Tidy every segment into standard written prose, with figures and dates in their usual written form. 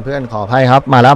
เพื่อนขออภัยครับมาแล้ว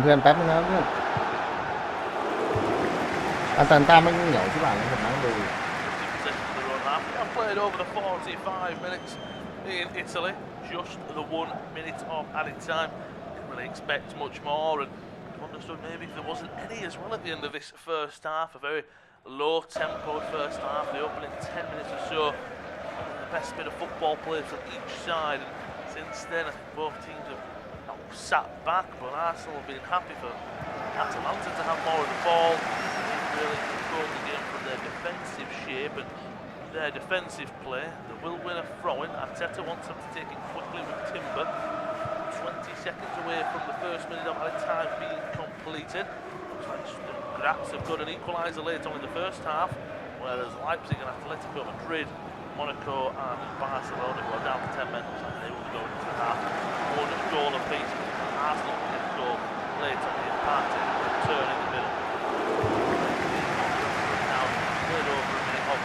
เพื่อนแป๊บนึงนะเพื่อนอาตันตาไม่เหนียวที่บ้านเลยผมนั่งดู Played over the 45 minutes in Italy, just the 1 minute of added time. Didn't really expect much more, and understood maybe if there wasn't any as well at the end of this first half. A very low-tempoed first half. The opening 10 minutes or so, the best bit of football played from each side. And since then, I think both teams have not sat back, but Arsenal have been happy for Atalanta to have more of the ball. They really controlled the game from their defensive shape and their defensive play. They will win a throw-in. Arteta wants them to take it quickly with Timber. 20 seconds away from the first minute of added time being completed. Looks like the Grats have got an equaliser later on in the first half, whereas Leipzig and Atletico Madrid, Monaco and Barcelona, who are down to 10 men, looks like they will go into the half. One goal apiece. Arsenal will get a goal later on the party, turn in the middle. Now, played over a minute of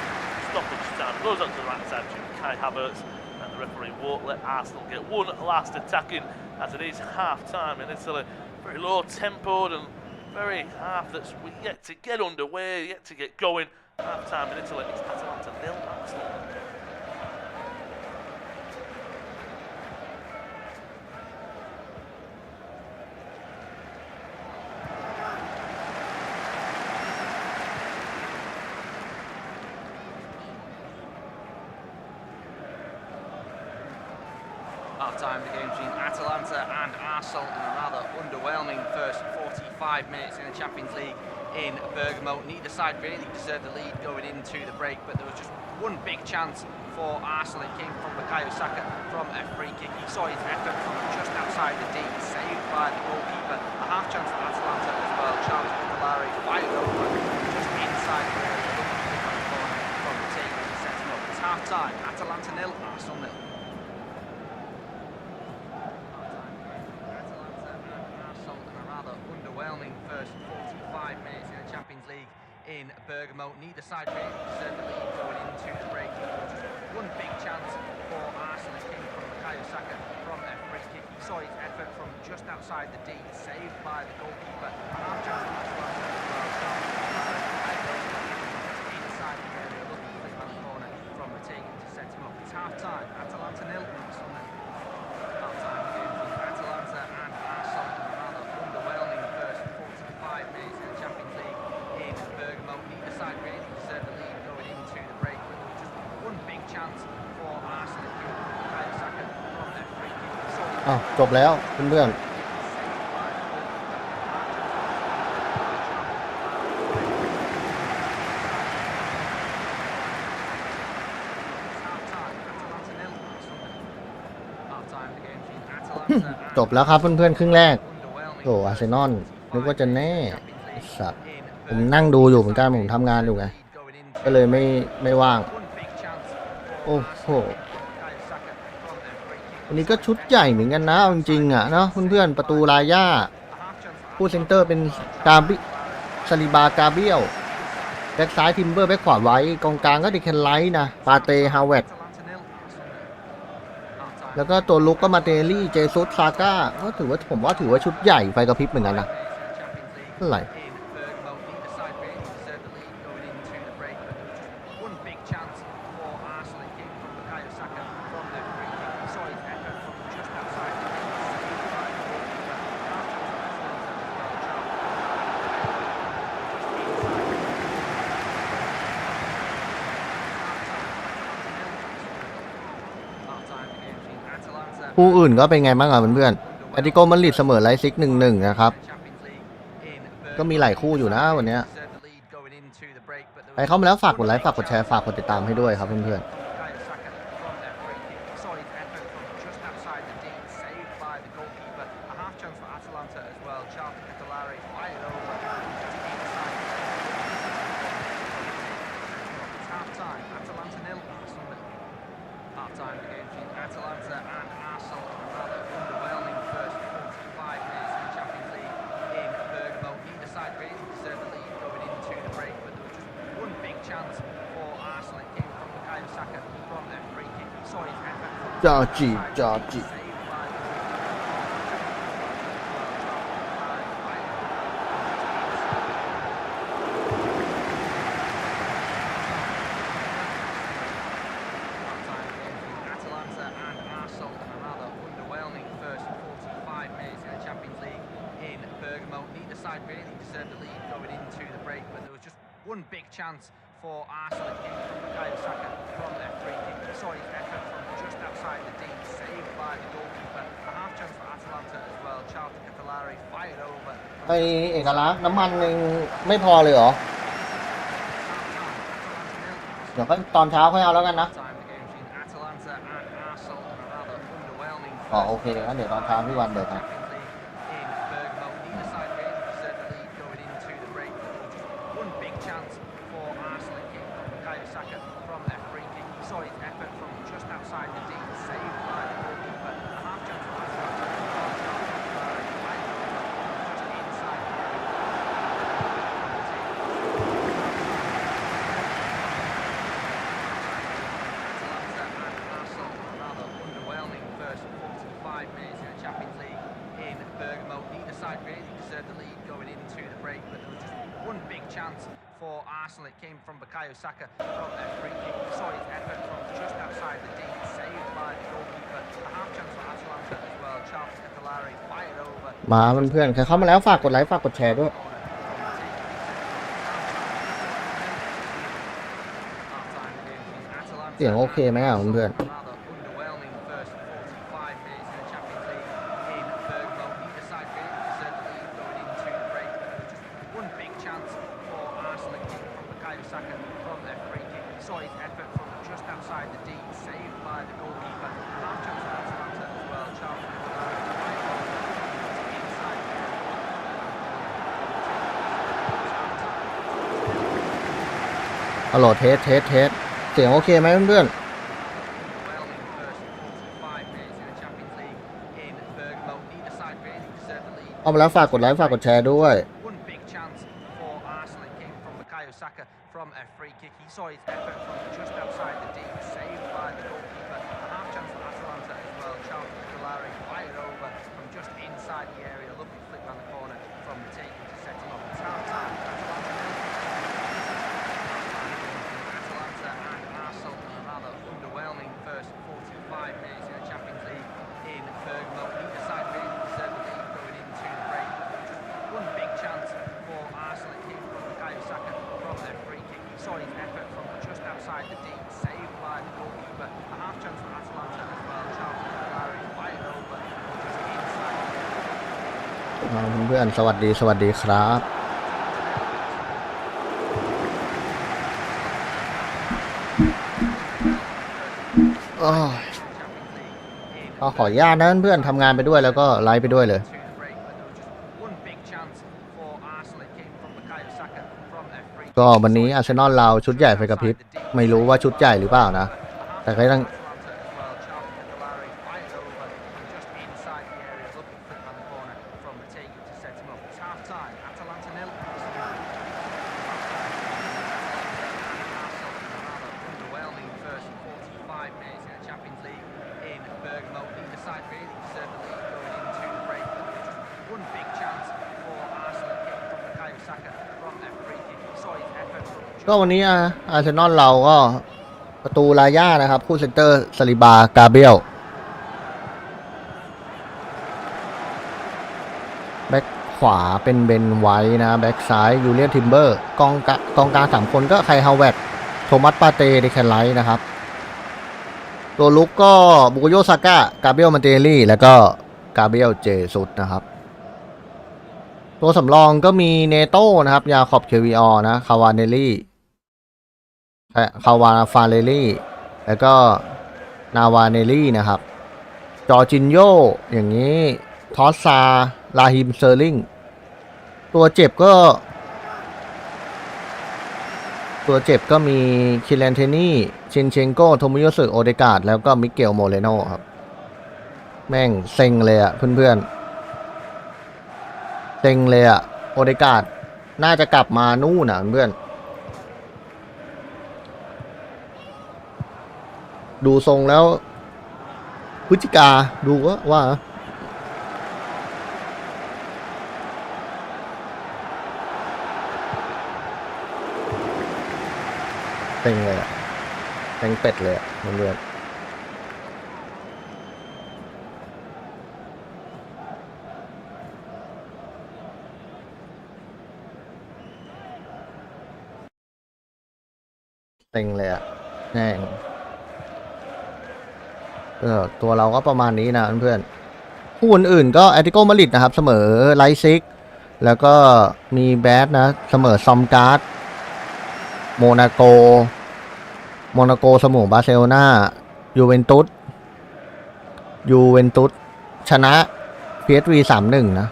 stoppage time. Goes on to the right side to Kai Havertz, and the referee won't let Arsenal get one last attack in as it is half-time in Italy. Very low-tempoed and very half that's yet to get underway, yet to get going. Half-time in Italy, it's Atalanta 0, Arsenal. Half-time the game between Atalanta and Arsenal in a rather underwhelming first 45 minutes in the Champions League in Bergamo. Neither side really deserved the lead going into the break, but there was just one big chance for Arsenal. It came from Bukayo Saka from a free kick. He saw his effort from just outside the D, saved by the goalkeeper. A half chance for Atalanta as well. Charles Picolari fired over just inside the area, looking to the corner from the table to set him up. It's half-time. Atalanta 0, Arsenal 0. Underwhelming first 45 minutes in the Champions League in Bergamo. Neither side really deserved the lead going into the break. There was just one big chance for Arsenal. It came from Bukayo Saka from a free kick. He saw his effort from just outside the D, saved by the goalkeeper. A half chance for Atalanta as well. Inside the area, looking to the corner from Matega to set him up. It's half-time. Atalanta 0, Arsenal 0. Half-time the game between Atalanta and Arsenal. Underwhelming first 45 minutes in the Champions League in Bergamo. Neither side really deserved the lead going into the break, but there was just one big chance for Arsenal. Bukayo Saka from a free kick. จบแล้วเพื่อนจบแล้วครับเพื่อนๆครึ่งแรกโอ้อาร์เซนอลนึกว่าจะแน่สัตว์ผมนั่งดูอยู่เหมือนกันผมทำงานอยู่ไงก็เลยไม่ว่างโอ้โหวันนี้ก็ชุดใหญ่เหมือนกันนะจริงๆอ่ะเนาะเพื่อนๆประตูลาย่าผู้เซนเตอร์เป็นกาบิซาลิบากาเบียลแบ็กซ้ายทิมเบอร์แบ็กขวาไว้กองกลางก็ดิเคนไลท์นะปาเตฮาวเวตแล้วก็ตัวลุกก็มาเตลี่เจซุสซาก้าก็ผมว่าถือว่าชุดใหญ่ไฟกระพริบเหมือนกันนะเท่าไหร่ คู่อื่นก็เป็นไงบ้างอ่ะเพื่อนๆแอตติโกมาดริดเสมอไลป์ซิก1-1นะครับก็มีหลายคู่อยู่นะวันเนี้ยใครเข้ามาแล้วฝากกดไลค์ฝากกดแชร์ฝากกดติดตามให้ด้วยครับเพื่อนๆHalf-time game between Atalanta and Arsenal in a rather underwhelming first 45 minutes in the Champions League in Bergamo. Neither side really deserved the lead going into the break, but there was just one big chance for Arsenal. It came from Bukayo Saka from a free kick. He saw his effort from Georgie. Really deserved the lead going into the break, but there was just one big chance for Arsenal. It came from Bukayo Saka from a free kick. He saw his effort from just outside the D, saved by the goalkeeper. A half chance for Atalanta as well. Charlton Catalari fired over. ไอเอกลักษณ์น้ำมันเองไม่พอเลยเหรอเดี๋ยวก็ตอนเช้าค่อยเอาแล้วกันนะอ๋อโอเคงั้นเดี๋ยวตอนเช้าพี่วันเดี๋ยวครับfor Arsenal. It came from Bukayo Saka from a free kick. He saw his effort from just outside the D, saved by the goalkeeper. A half chance for Atalanta as well. Charlton Catalari fired over. มาเพื่อนๆใครเข้ามาแล้วฝากกดไลค์ฝากกดแชร์ด้วยเสียงโอเคไหมอ่ะเพื่อนๆฮัลโหลเทสเสียงโอเคไหมเพื่อนๆเอามาแล้วฝากกดไลค์ฝากกดแชร์ด้วยfrom a free kick. He saw his effort from just outside the D, saved by the goalkeeper. A half chance for Atalanta as well. Charlton Catalari fired over from just inside the area. Lovely flick around the corner from the taking to set him up. It's half-time. Atalanta and Arsenal in a rather underwhelming first 45 minutes in the Champions League in Bergamo. Neither side really deserved the lead going into the break. Just one big chance for Arsenal. It came from Bukayo Saka from a free kick. He saw his effort from just outside the D, saved by the goalkeeper. A half chance for Atalanta as well. Charlton Catalari fired over just inside the area. เพื่อนๆสวัสดีครับก็ขออนุญาตนะเพื่อนทำงานไปด้วยแล้วก็ไลฟ์ไปด้วยเลยก็วันนี้อาร์เซนอลเราชุดใหญ่ไฟกระพริบไม่รู้ว่าชุดใหญ่หรือเปล่านะแต่ก็ต้องก็วันนี้อาร์เซนอลเราก็ประตูลาย่านะครับคู่เซนเตอร์ซาลิบากาเบรียลแบ็คขวาเป็นเบนไวท์นะแบ็คซ้ายยูเลียนทิมเบอร์กองกลาง3คนก็ไคฮาวเวตโทมัสปาเต้เดแคนไลท์นะครับ ตัวลุกก็บุโกโยซาก้ากาเบรียลมาเตลลี่แล้วก็กาเบรียลเจซุสนะครับตัวสำรองก็มีเนโต้นะครับยาขอบเควีออนะคาวาเนลลี่คาวาฟาเรลลี่แล้วก็นาวาเนลลี่นะครับจอร์จินโยอย่างนี้ทอสซาลาฮิมเซอร์ลิงตัวเจ็บก็มีคิเลนเทนี่เชนเชงโกโทมิโยสึโอเดกาดแล้วก็มิเกลโมเรโนครับแม่งเซ็งเลยอะเพื่อนๆเซ็งเลยอะโอเดกาดน่าจะกลับมานู่นนะเพื่อนดูทรงแล้วพฤศจิกาดูว่าเต็งเลยอะเต็งเป็ดเลยอะเพื่อนเต็งเลยอะแน่งตัวเราก็ประมาณนี้นะเพื่อนคู่อื่นๆก็แอตติโกมาดริดนะครับเสมอไลป์ซิกแล้วก็มีแบดนะเสมอซอมการ์ดโมนาโกเสมอบาร์เซโลนายูเวนตุสชนะ PSV 3-1นะ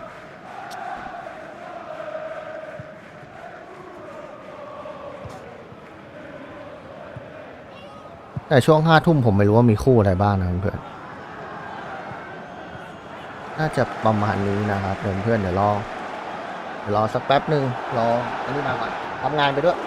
แต่ช่วง5 ทุ่มผมไม่รู้ว่ามีคู่อะไรบ้างนะเพื่อนน่าจะประมาณนี้นะครับเพื่อนเดี๋ยวรอสักแป๊บหนึ่งรออันนี้มาก่อนทำงานไปด้วย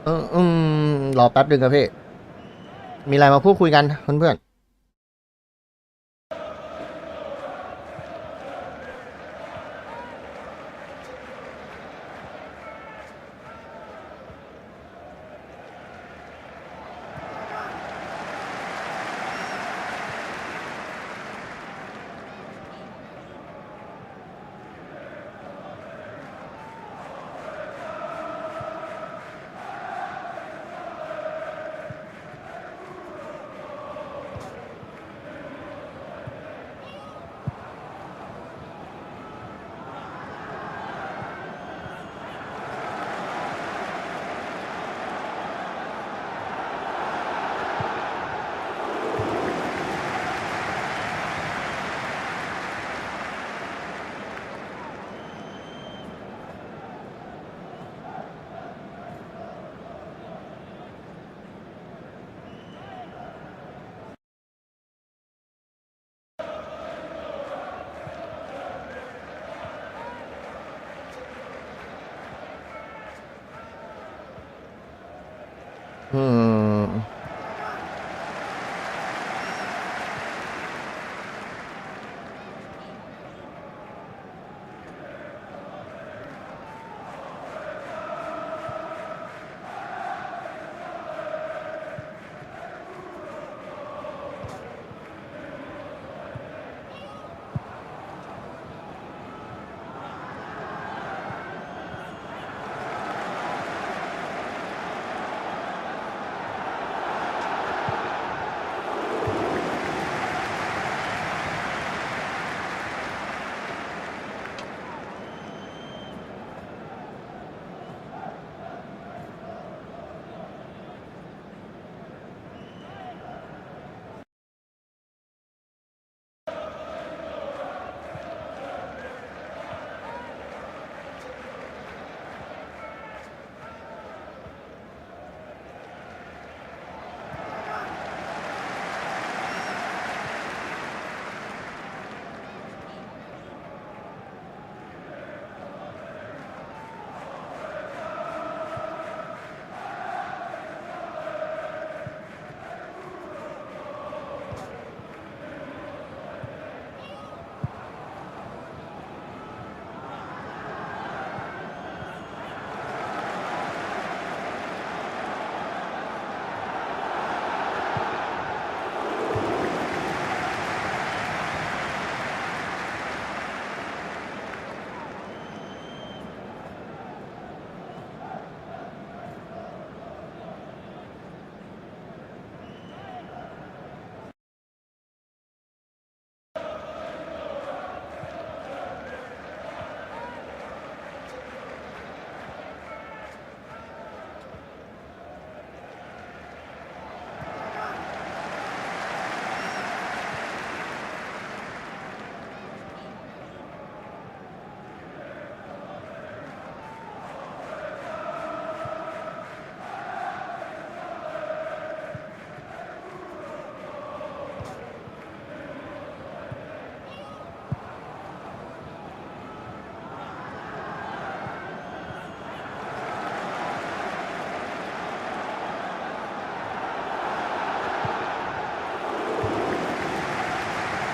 รอแป๊บหนึ่งครับพี่มีอะไรมาพูดคุยกันเพื่อนๆ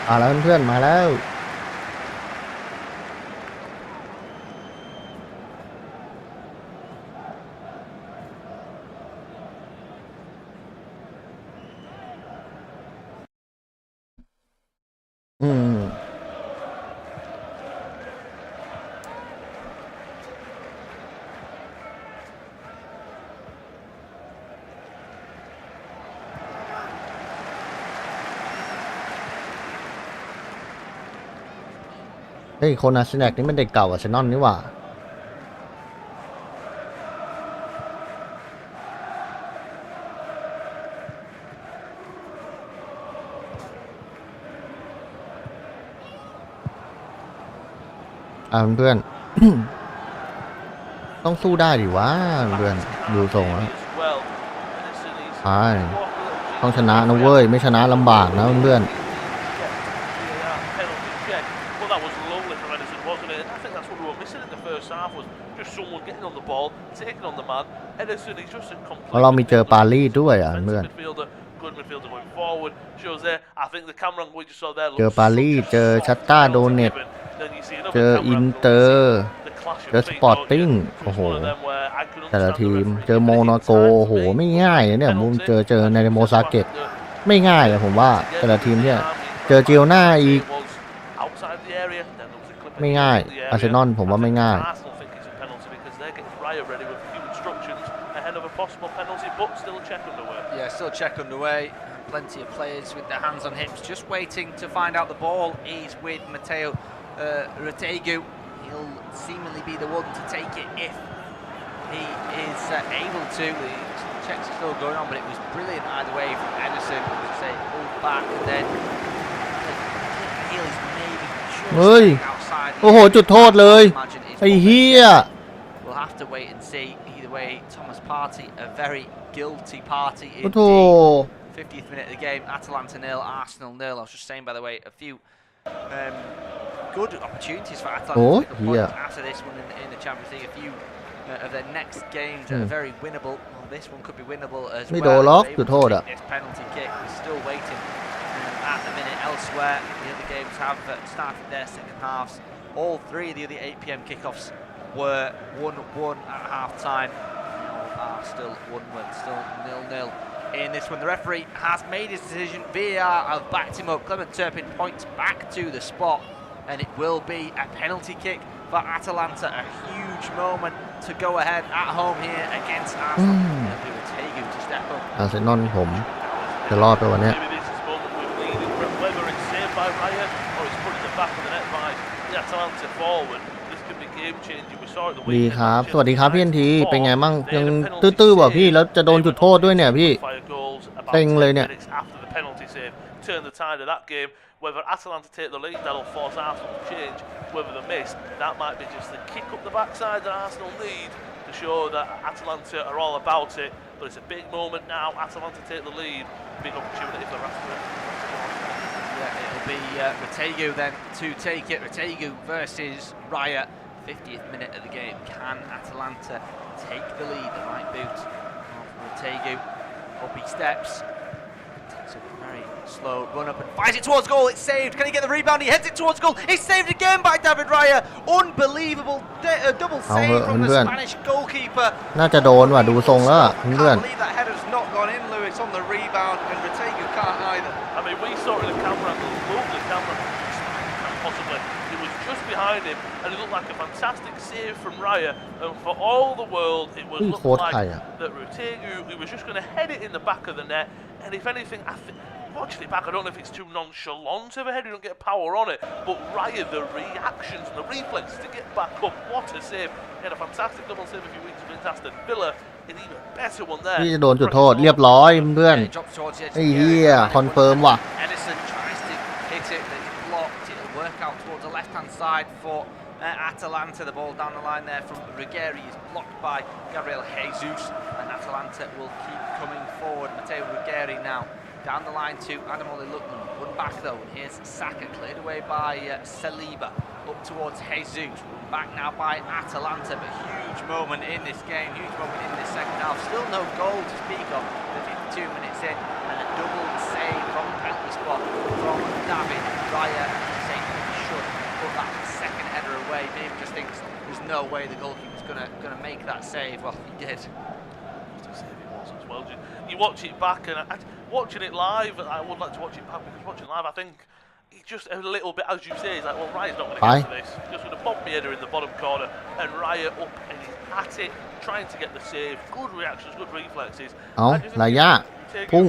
มาแล้วเพื่อนๆมาแล้วอืมเฮ้ยคนอาร์เซนอลนี่มันเด็กเก่าอาร์เซนอลนี่หว่าเพื่อน ต้องสู้ได้ดิวะเพื่อนดูทรงแล้ว as well. Henderson is ใช่ walking up ต้องชนะนะเว้ยไม่ชนะลำบากนะเพื่อน penalty check. Well, that was lovely from Henderson, wasn't it? And I think that's what we were missing in the first half was just someone getting on the ball, taking on the man. Ederson, he's just a เพราะเรามีเจอปารีสด้วยอ่ะเพื่อน good midfielder going forward. Shows there. I think the camera angle we just saw there. เจอปารีสเจอชัตตาโดเนตเจออินเตอร์เจอสปอร์ติ้งโอ้โหแต่ละทีมเจอโมนาโกโอ้โหไม่ง่ายเนี่ยมุมเจอในโมซาเกตไม่ง่ายเลยผมว่าแต่ละทีมเนี่ยเจอเจียวหน้าอีกไม่ง่ายอาร์เซนอลผมว่าไม่ง่าย Yeah, still a check underway. Plenty of players with their hands on hips, just waiting to find out the ball is with Mateo Retegu. He'll seemingly be the one to take it if he is able to. The checks are still going on, but it was brilliant either way from Ederson. Say pulled back and then heel is maybe just outside. โอ้โหจุดโทษเลยไอ้เหี้ย We'll have to wait and see. Either way, Thomas Partey, a very guilty party โอ้โห indeed. 50th minute of the game, Atalanta 0, Arsenal 0. I was just saying, by the way, a few good opportunities for Atalanta to pick up points after this one in the Champions League. A few of their next games are very winnable. Well, this one could be winnable as ไม่โดน well. หรอกจุดโทษอ่ะ This penalty kick is still waiting at the minute elsewhere. The other games have started their second halves. All three of the other 8 p.m. kickoffs were 1-1 at half-time. Are still 1-1, still 0-0 in this one. The referee has made his decision. VAR have backed him up. Clement Turpin points back to the spot, and it will be a penalty kick for Atalanta. A huge moment to go ahead at home here against Arsenal. They'll do a Tegu to step up. อาร์เซนอลผมจะรอดไปวันเนี้ย Whether it's saved by Raya or it's put in the back of the net by the Atalanta forward. ดีครับสวัสดีครับพี่เอ็นทีเป็นไงมั่งยังตื้อๆว่ะพี่แล้วจะโดนจุดโทษด้วยเนี่ยพี่เต็งเลยเนี่ย Turn the tide of that game. Whether Atalanta take the lead, that'll force Arsenal to change. Whether they miss, that might be just the kick up the backside that Arsenal need to show that Atalanta are all about it. But it's a big moment now. Atalanta take the lead. Big opportunity for Rashford. Yeah, it'll be Retegu then to take it. Retegu versus Raya. 50th minute of the game. Can Atalanta take the lead? The right boot of Retegu. Up he steps. Takes a very slow run up and fires it towards goal. It's saved. Can he get the rebound? He heads it towards goal. It's saved again by David Raya. Unbelievable double save from the Spanish goalkeeper. น่าจะโดนว่ะดูทรงแล้วเพื่อน I believe that header's not gone in, Lewis, on the rebound, and Retegu can't either. I mean, we saw it in the camera angle. Look, the camera possibly. It was just behind him, and it looked like a fantastic save from Raya. And for all the world, it was looking like that Retegu, he was just going to head it in the back of the net. And if anything, I think, watching it back, I don't know if it's too nonchalant of a head, you don't get power on it. But Raya, the reactions and the reflexes to get back up, what a save. He had a fantastic double save a few weeks against Aston Villa. An even better one there. ที่จะโดนจุดโทษเรียบร้อยเพื่อนไอ้เหี้ยคอนเฟิร์มว่ะ Ederson tries to hit it, but it's blocked. It'll work out towards the left-hand side for Atalanta. The ball down the line there from Ruggeri is blocked by Gabriel Jesus, and Atalanta will keep coming forward. Matteo Ruggeri now down the line to Ademola Lookman. One back though, and here's Saka, cleared away by Saliba. Up towards Jesus. One back now by Atalanta, but huge moment in this game, huge moment in this second half. Still no goal to speak of. 52 minutes in, and a double save from the penalty spot from David Raya. Saying he should put that second header away. Maybe just thinks there's no way the goalkeeper's gonna make that save. Well, he did. You watch it back, and watching it live, I would like to watch it back because watching it live, I think it's just a little bit, as you say, it's like, well, Raya's not going to get to this. Just with a bomb header in the bottom corner, and Raya up and he's at it, trying to get the save. Good reactions, good reflexes. เอาลายาพุ่ง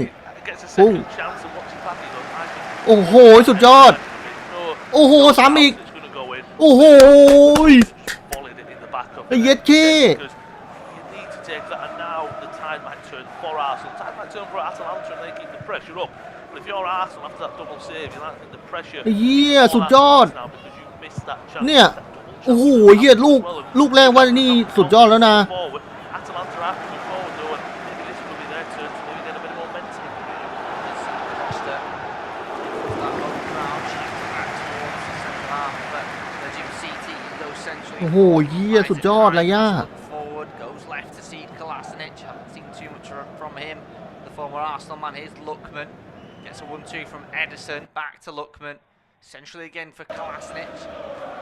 Gets a second chance and watch it back. He goes, โอ้โหสุดยอดโอ้โหซ้ำอีกโอ้โหไอ้เย็ดขี้ take that, and now the tide might turn for Arsenal. Tide might turn for Atalanta, and they keep the pressure up. But if you're Arsenal after that double save, you might think the pressure. เหี้ยสุดยอด now because you missed that chance. เนี่ยโอ้โหเหี้ยลูกแรกว่านี่สุดยอดแล้วนะ Atalanta are moving forward though, and maybe this could be their turn to maybe get a bit of momentum. Costa that low crowd, back towards the centre half, but the CT goes centrally โอ้โหเยี่ยสุดยอดเลยย่า Forward goes left to see Kolasinac. Haven't seen too much from him. The former Arsenal man. Here's Lookman. Gets a 1-2 from Edison. Back to Lookman. Centrally again for Kolasinac.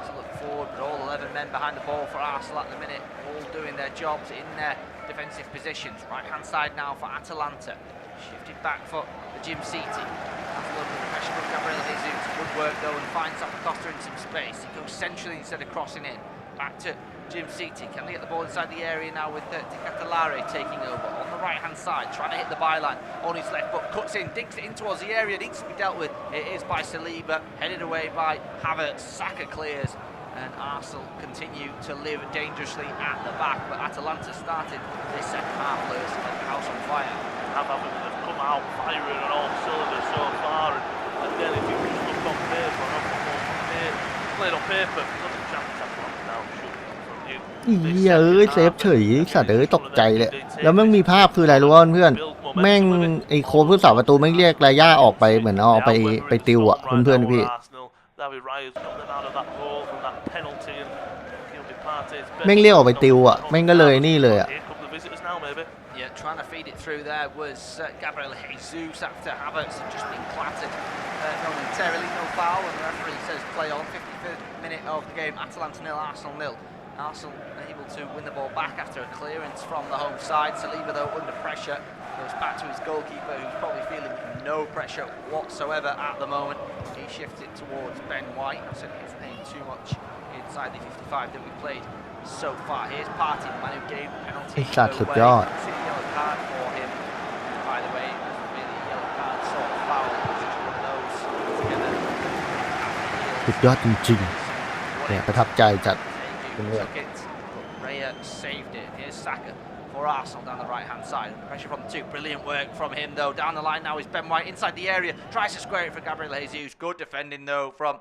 To look forward, but all 11 men behind the ball for Arsenal at the minute, all doing their jobs in their defensive positions. Right hand side now for Atalanta. Shifted back for the Jim City. That's a little bit of pressure from Gabriel Jesus. Good work though, and finds Costa in some space. He goes centrally instead of crossing in. Back to Jim City. Can they get the ball inside the area now with Catalare taking over on the right hand side, trying to hit the byline on his left foot, cuts in, digs it in towards the area, needs to be dealt with. It is by Saliba, headed away by Havertz. Saka clears, and Arsenal continue to live dangerously at the back. But Atalanta started this second half, Lewis, like the house on fire. They've come out firing on all cylinders so far, and again, if you just look on paper, played on paper, doesn't chance Atalanta now, should from you. เหี้ยเซฟเฉยสัตว์ตกใจเลยแล้วแม่งมีภาพคืออะไรรู้ว่าเพื่อนแม่งไอ้โค้ชผู้สาประตูแม่งเรียกลาย่าออกไปเหมือนเอาไปติวอ่ะเพื่อนพี่แม่งเรียกออกไปติวอ่ะแม่งก็เลยนี่เลยอ่ะ Yeah, trying to feed it through there was Gabriel Jesus after Havertz had just been clattered momentarily. No foul, and the referee says play on. 53rd minute of the game. Atalanta 0, Arsenal 0. Arsenal able to win the ball back after a clearance from the home side. Saliba though under pressure goes back to his goalkeeper, who's probably feeling no pressure whatsoever at the moment. He shifts it towards Ben White. I said his name too much inside the 55 that we played so far. Here's Partey, the man who gave the penalty away. See the yellow card for him. By the way, it wasn't really a yellow card, sort of foul. It was just one of those together. สุดยอดจริงๆเนี่ยประทับใจจัด Took it. Raya saved it. Here's Saka for Arsenal down the right-hand side. Pressure from the two. Brilliant work from him though. Down the line now is Ben White inside the area. Tries to square it for Gabriel Jesus. Good defending though from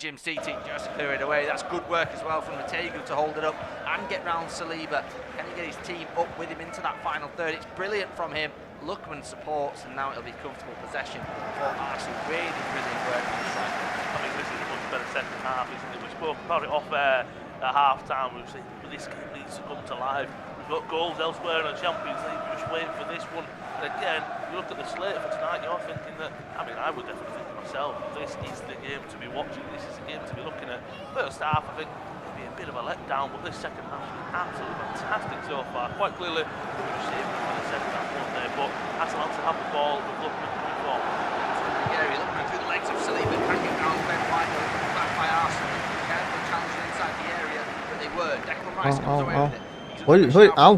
Jim City. Just clear it away. That's good work as well from Mategu to hold it up and get round Saliba. Can he get his team up with him into that final third? It's brilliant from him. Lookman supports, and now it'll be comfortable possession for Arsenal. Really brilliant work from the striker. I think this is a much better second half, isn't it? We spoke about it off air at half time. We've seen this game needs to come to life. We've got goals elsewhere in the Champions League. We're just waiting for this one. And again, you look at the slate for tonight, you're thinking that, I mean, I would definitely think to myself, this is the game to be watching. This is the game to be looking at. First half, I think, maybe a bit of a letdown, but this second half has been absolutely fantastic so far. Quite clearly, we were just saving for the second half, weren't they? But Atalanta have the ball with Lookman coming forward. Gary looking through the legs of Saliba, hanging down Ben White, back by Arsenal. Careful challenging inside the area, but they were. Declan Rice comes away with it. เฮ้ยเอา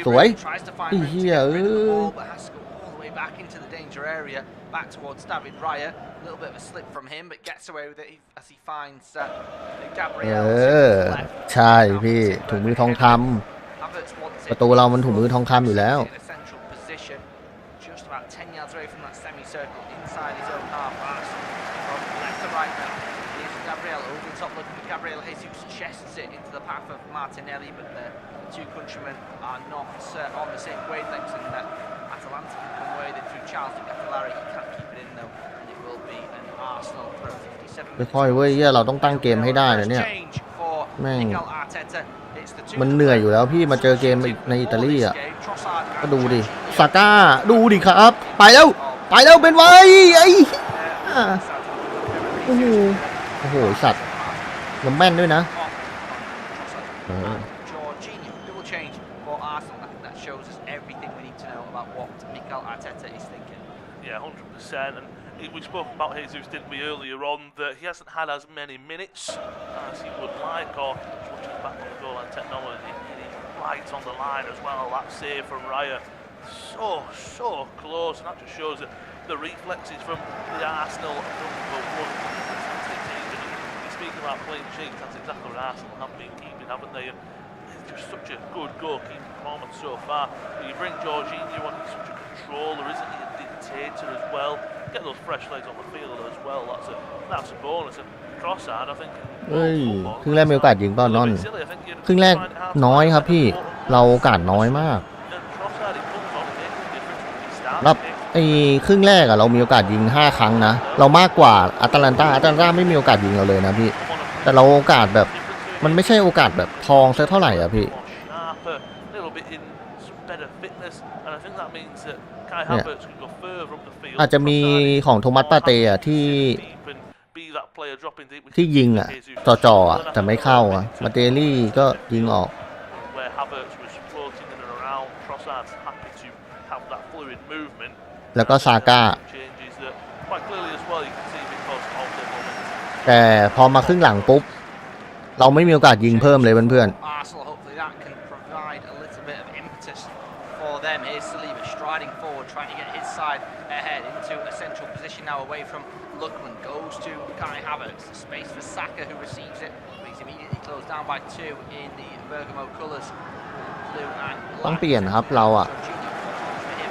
สวย tries to find ไอ้ room to เหี้ย get rid of the ball, but has to go all the way back into the danger area, back towards David Raya. A little bit of a slip from him, but gets away with it as he finds Gabriel. ใช่พี่ถุงมือทองคำประตูเรามันถุงมือทองคำอยู่แล้ว Just about 10 yards away from that semicircle inside his own half. From left to right now. Here's Gabriel over the top looking at Gabriel Jesus, chests it into the path of Martinelli, but the two countrymen are not on the same wavelengths, and Atalanta can come away through Charles de Catalare. He can't keep it in though, and it will be an Arsenal throw. ค่อยๆเว้ยเราต้องตั้งเกมให้ได้นะเนี่ยแม่งมันเหนื่อยอยู่แล้วพี่มาเจอเกมในอิตาลีอ่ะก็ดูดิซาก้าดูดิครับไปแล้วเป็นไว้ไอ้โอ้โหสัตว์มันแม่นด้วยนะ Yeah, 100%. And we spoke about Jesus, didn't we, earlier on, that he hasn't had as many minutes as he would like, or just watching back on the goal line technology, he's right on the line as well. That save from Raya, so close, and that just shows that the reflexes from the Arsenal fantastic team. And you're speaking about clean sheets, that's exactly what Arsenal have been keeping, haven't they? And it's just such a good goalkeeping performance so far. But you bring Jorginho on, he's such a controller, isn't he? A dictator as well. Get those fresh legs on the field as well. That's a bonus. And Trossard, I think. เฮ้ยครึ่งแรกมีโอกาสยิงเปล่านอนครึ่งแรกน้อยครับพี่เราโอกาสน้อยมากรับไอ้ครึ่งแรกอะเรามีโอกาสยิง5ครั้งนะเรามากกว่าอาตาลันตาไม่มีโอกาสยิงเราเลยนะพี่แต่เราโอกาสแบบ มันไม่ใช่โอกาสแบบทองสักเท่าไหร่อ่ะพี่ อาจจะมีของโทมัสปาเต้อ่ะที่ยิงอ่ะจ่อๆอ่ะแต่ไม่เข้าอ่ะมาเตลี่ก็ยิงออกแล้วก็ซาก้าแต่พอมาครึ่งหลังปุ๊บเราไม่มีโอกาสยิงเพิ่มเลยเพื่อนต้องเปลี่ยนครับเราอ่ะ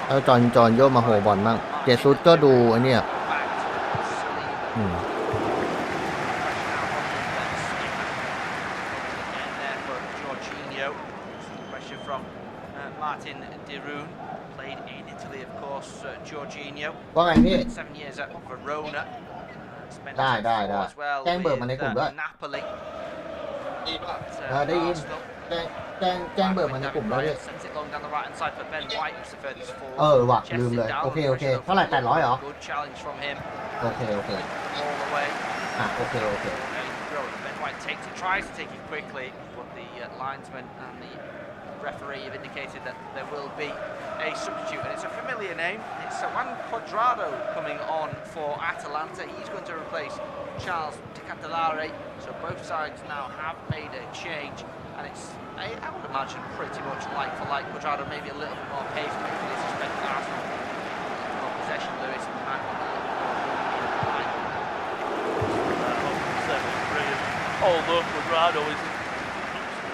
แล้วจอนโยกมาโหบอลบ้างเจสุสก็ดูไอ้นี่ว่าไงพี่ได้แจ้งเบิร์มาในกลุ่มด้วยได้ยินแจ้งเบิร์มาในกลุ่มแล้วด้วยว่ะลืมเลยโอเคเท่าไหร่800เหรอโอเคโอเค referee have indicated that there will be a substitute, and it's a familiar name. It's Juan Cuadrado coming on for Atalanta. He's going to replace Charles de Catalare. So both sides now have made a change, and it's, I would imagine, pretty much like for like. Cuadrado maybe a little bit more pace, maybe they suspect Arsenal more possession. Lewis might want a little bit more in. Although Cuadrado isn't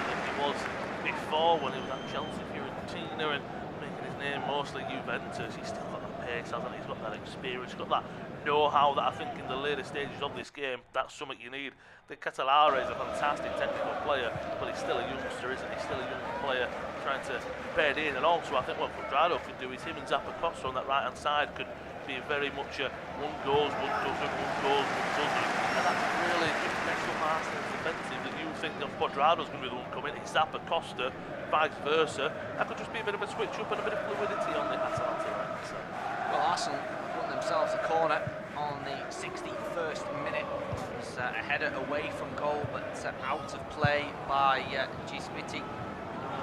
than he was before when he was at Chelsea, Fiorentina, and making his name mostly Juventus, he's still got that pace, hasn't he? He's got that experience, he's got that know-how that I think in the later stages of this game, that's something you need. The Catalare is a fantastic technical player, but he's still a youngster, isn't he? Still a young player trying to bed in, and also I think what Cuadrado could do is him and Zappacosta on that right-hand side could be very much a one goes, one doesn't, and that's really just messed up Arsenal's defensive, that you think that Cuadrado's going to be the one coming, it's Zappacosta, vice versa. That could just be a bit of a switch up and a bit of fluidity on the Atalanta right side. Well, Arsenal won themselves a corner on the 61st minute. It was a header away from goal, but out of play by Gismiti. It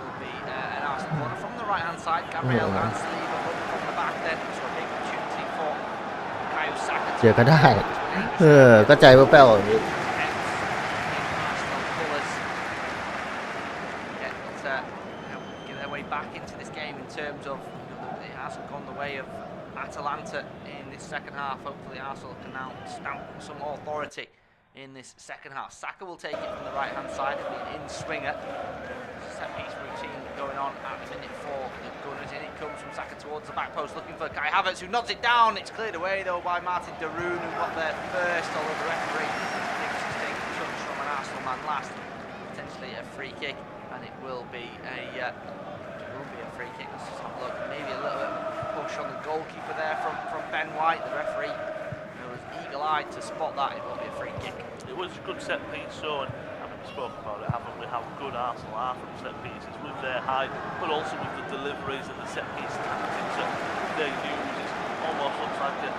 will be an Arsenal corner from the right-hand side. Gabriel Ganslever from the back then. So a big opportunity for Kayo Saka. เจอก็ได้ก็ใจแป้วๆอย่างนี้ Back into this game in terms of it hasn't gone the way of Atalanta in this second half. Hopefully Arsenal can now stamp some authority in this second half. Saka will take it from the right hand side. It'll be an in-swinger. Set piece routine going on at the minute for the Gunners. In it comes from Saka towards the back post, looking for Kai Havertz, who nods it down. It's cleared away though by Martin de Roon, who got there first, although the referee thinks he's taking a touch from an Arsenal man last. Potentially a free kick, and it will be a free kick. Let's just have a look. Maybe a little bit of push on the goalkeeper there from Ben White. The referee was eagle-eyed to spot that. It will be a free kick. It was a good set piece, so, and we spoke about it, haven't we? How good Arsenal are from set pieces with their height, but also with the deliveries and the set piece tactics that they use. It almost looks like an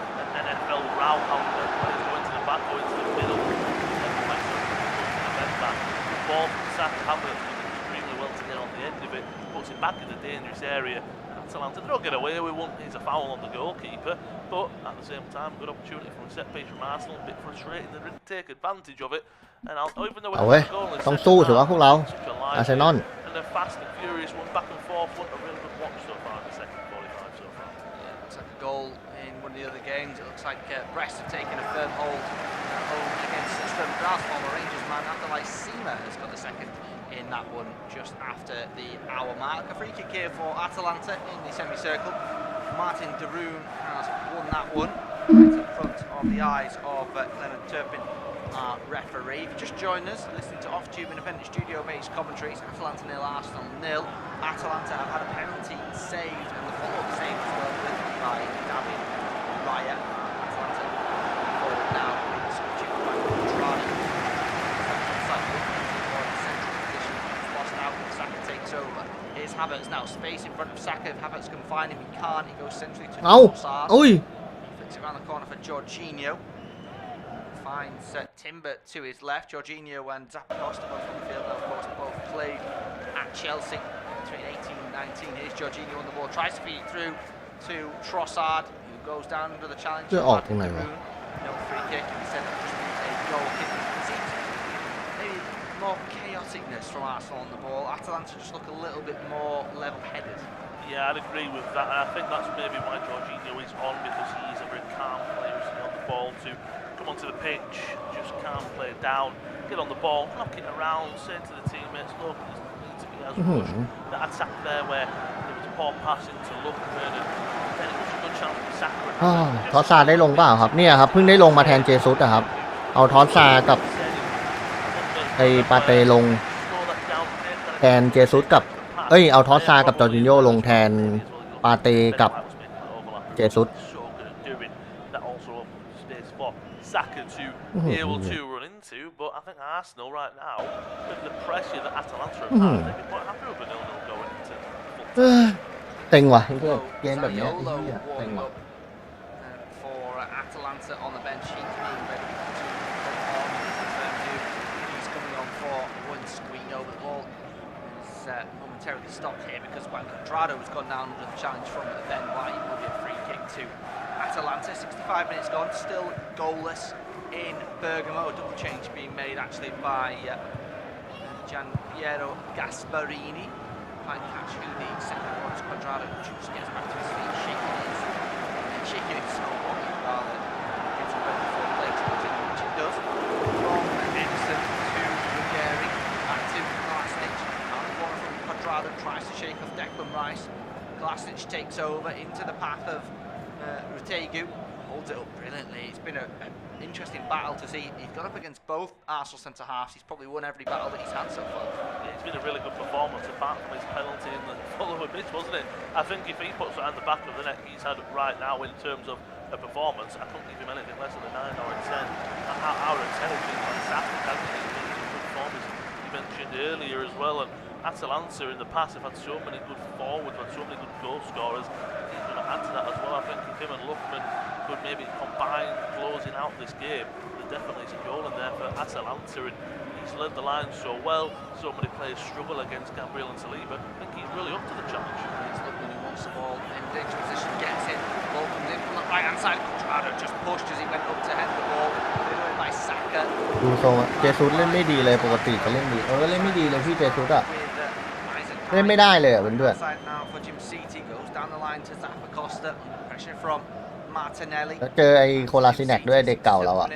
NFL route, how the players go into the back, go into the middle, and defend that. The ball from Saka Havertz extremely well to get on the end of it, puts it back in the dangerous area. Atalanta don't get away with one, it's a foul on the goalkeeper, but at the same time, good opportunity from a set piece from Arsenal, a bit frustrating, they didn't take advantage of it. And even though it's a goal in the second half, such a lively and a fast and furious one, back and forth, what a really good watch so far in the second 45 so far. Yeah, it looks like a goal in one of the other games. It looks like Brest have taken a firm hold against Sturm Graz. Former Rangers man Abdoulaye Sima has got the second in that one just after the hour mark. A free kick here for Atalanta in the semicircle. Martin de Roon has won that one right in front of the eyes of Leonard Turpin, our referee. If you just joined us, listening to Off-Tube Independent Studio-based commentaries, Atalanta 0, Arsenal 0. Atalanta have had a penalty saved and the follow-up saved as well by David Raya. Atalanta forward now with substitute by Cuadrado. Havertz now, space in front of Saka. If Havertz can find him, he can't. He goes centrally to เอา Trossard. อุ้ย Flicks it around the corner for Jorginho. Finds Timber to his left. Jorginho and Zappacosta both from the field. Of course, both played at Chelsea between 18-19. Here's Jorginho on the ball. Tries to feed it through to Trossard, who goes down under the challenge. จะออกตรงไหนวะ No free kick. And instead of just a goal kick. Seems maybe more chaoticness from Arsenal on the ball. Atalanta just look a little bit more level-headed. Yeah, I'd agree with that. And I think that's maybe why Jorginho is on, because he is a very calm player. He's on the ball to come onto the pitch, just calm, play it down, get on the ball, knock it around, say to the teammates, look, it doesn't need to be as rushed. That attack there where there was a poor pass into Lookman, and then it was a good chance for Saka. ทอสซาได้ลงเปล่าครับเนี่ยครับเพิ่งได้ลงมาแทนเจซุสอะครับเอาทอสซากับไอปาเตลงแทนเจซุสกับเอาทอสซากับจอร์จินโญ่ลงแทนปาเตกับเจซุส Saka to be able to run into, but I think Arsenal right now, with the pressure that Atalanta have had, they'd be quite happy with a 0-0 going into เต็งว่ะเพื่อนเกมแบบเนี้ย Zaniolo เต็ง warming ว่ะ up for Atalanta on the bench. He's being ready to come on. He's coming on for one screen over the ball. It's momentarily stopped here because Juan Cuadrado has gone down under the challenge from Ben White. It will be a free kick to Atalanta. 65 minutes gone, still goalless in Bergamo. A double change being made actually by Gianpiero Gasparini. Can't catch who the second one is. Cuadrado just gets back to his feet, shaking it somewhat rather getting ready for play to continue, which it does. From Edison to Ruggieri, back to Glasnich. And the corner from Cuadrado tries to shake off Declan Rice. Glasnich takes over into the path of Rutegu, holds it up brilliantly. It's been an interesting battle to see. He's gone up against both Arsenal centre-halves. He's probably won every battle that he's had so far. Yeah, it's been a really good performance apart from his penalty in the following bit, wasn't it? I think if he puts it at the back of the net he's had right now in terms of a performance, I couldn't give him anything less than a 9 or a 10. Our 10 has been fantastic, hasn't it? He's been some good form, as you mentioned earlier as well. And Atalanta in the past have had so many good forwards, had so many good goal scorers. He's going to add to that as well. I think if him and Lookman could maybe combine closing out this game, there definitely is a goal in there for Atalanta. And he's led the line so well. So many players struggle against Gabriel and Saliba. I think he's really up to the challenge. It's Lookman who wants the ball in danger position, gets it. Ball comes in from the right hand side. Cuadrado just pushed as he went up to head the ball. Put away by Saka. ดูทรงเจซุสเล่นไม่ดีเลยปกติจะเล่นดีเล่นไม่ดีเลยพี่เจซุสอะเล่นไม่ได้เลยเพื่อน Now for Jim City goes down the line to Zappacosta. Pressure from Martinelli. แล้วเจอไอ้โคลาซิแนกด้วยเด็กเก่าเราอะ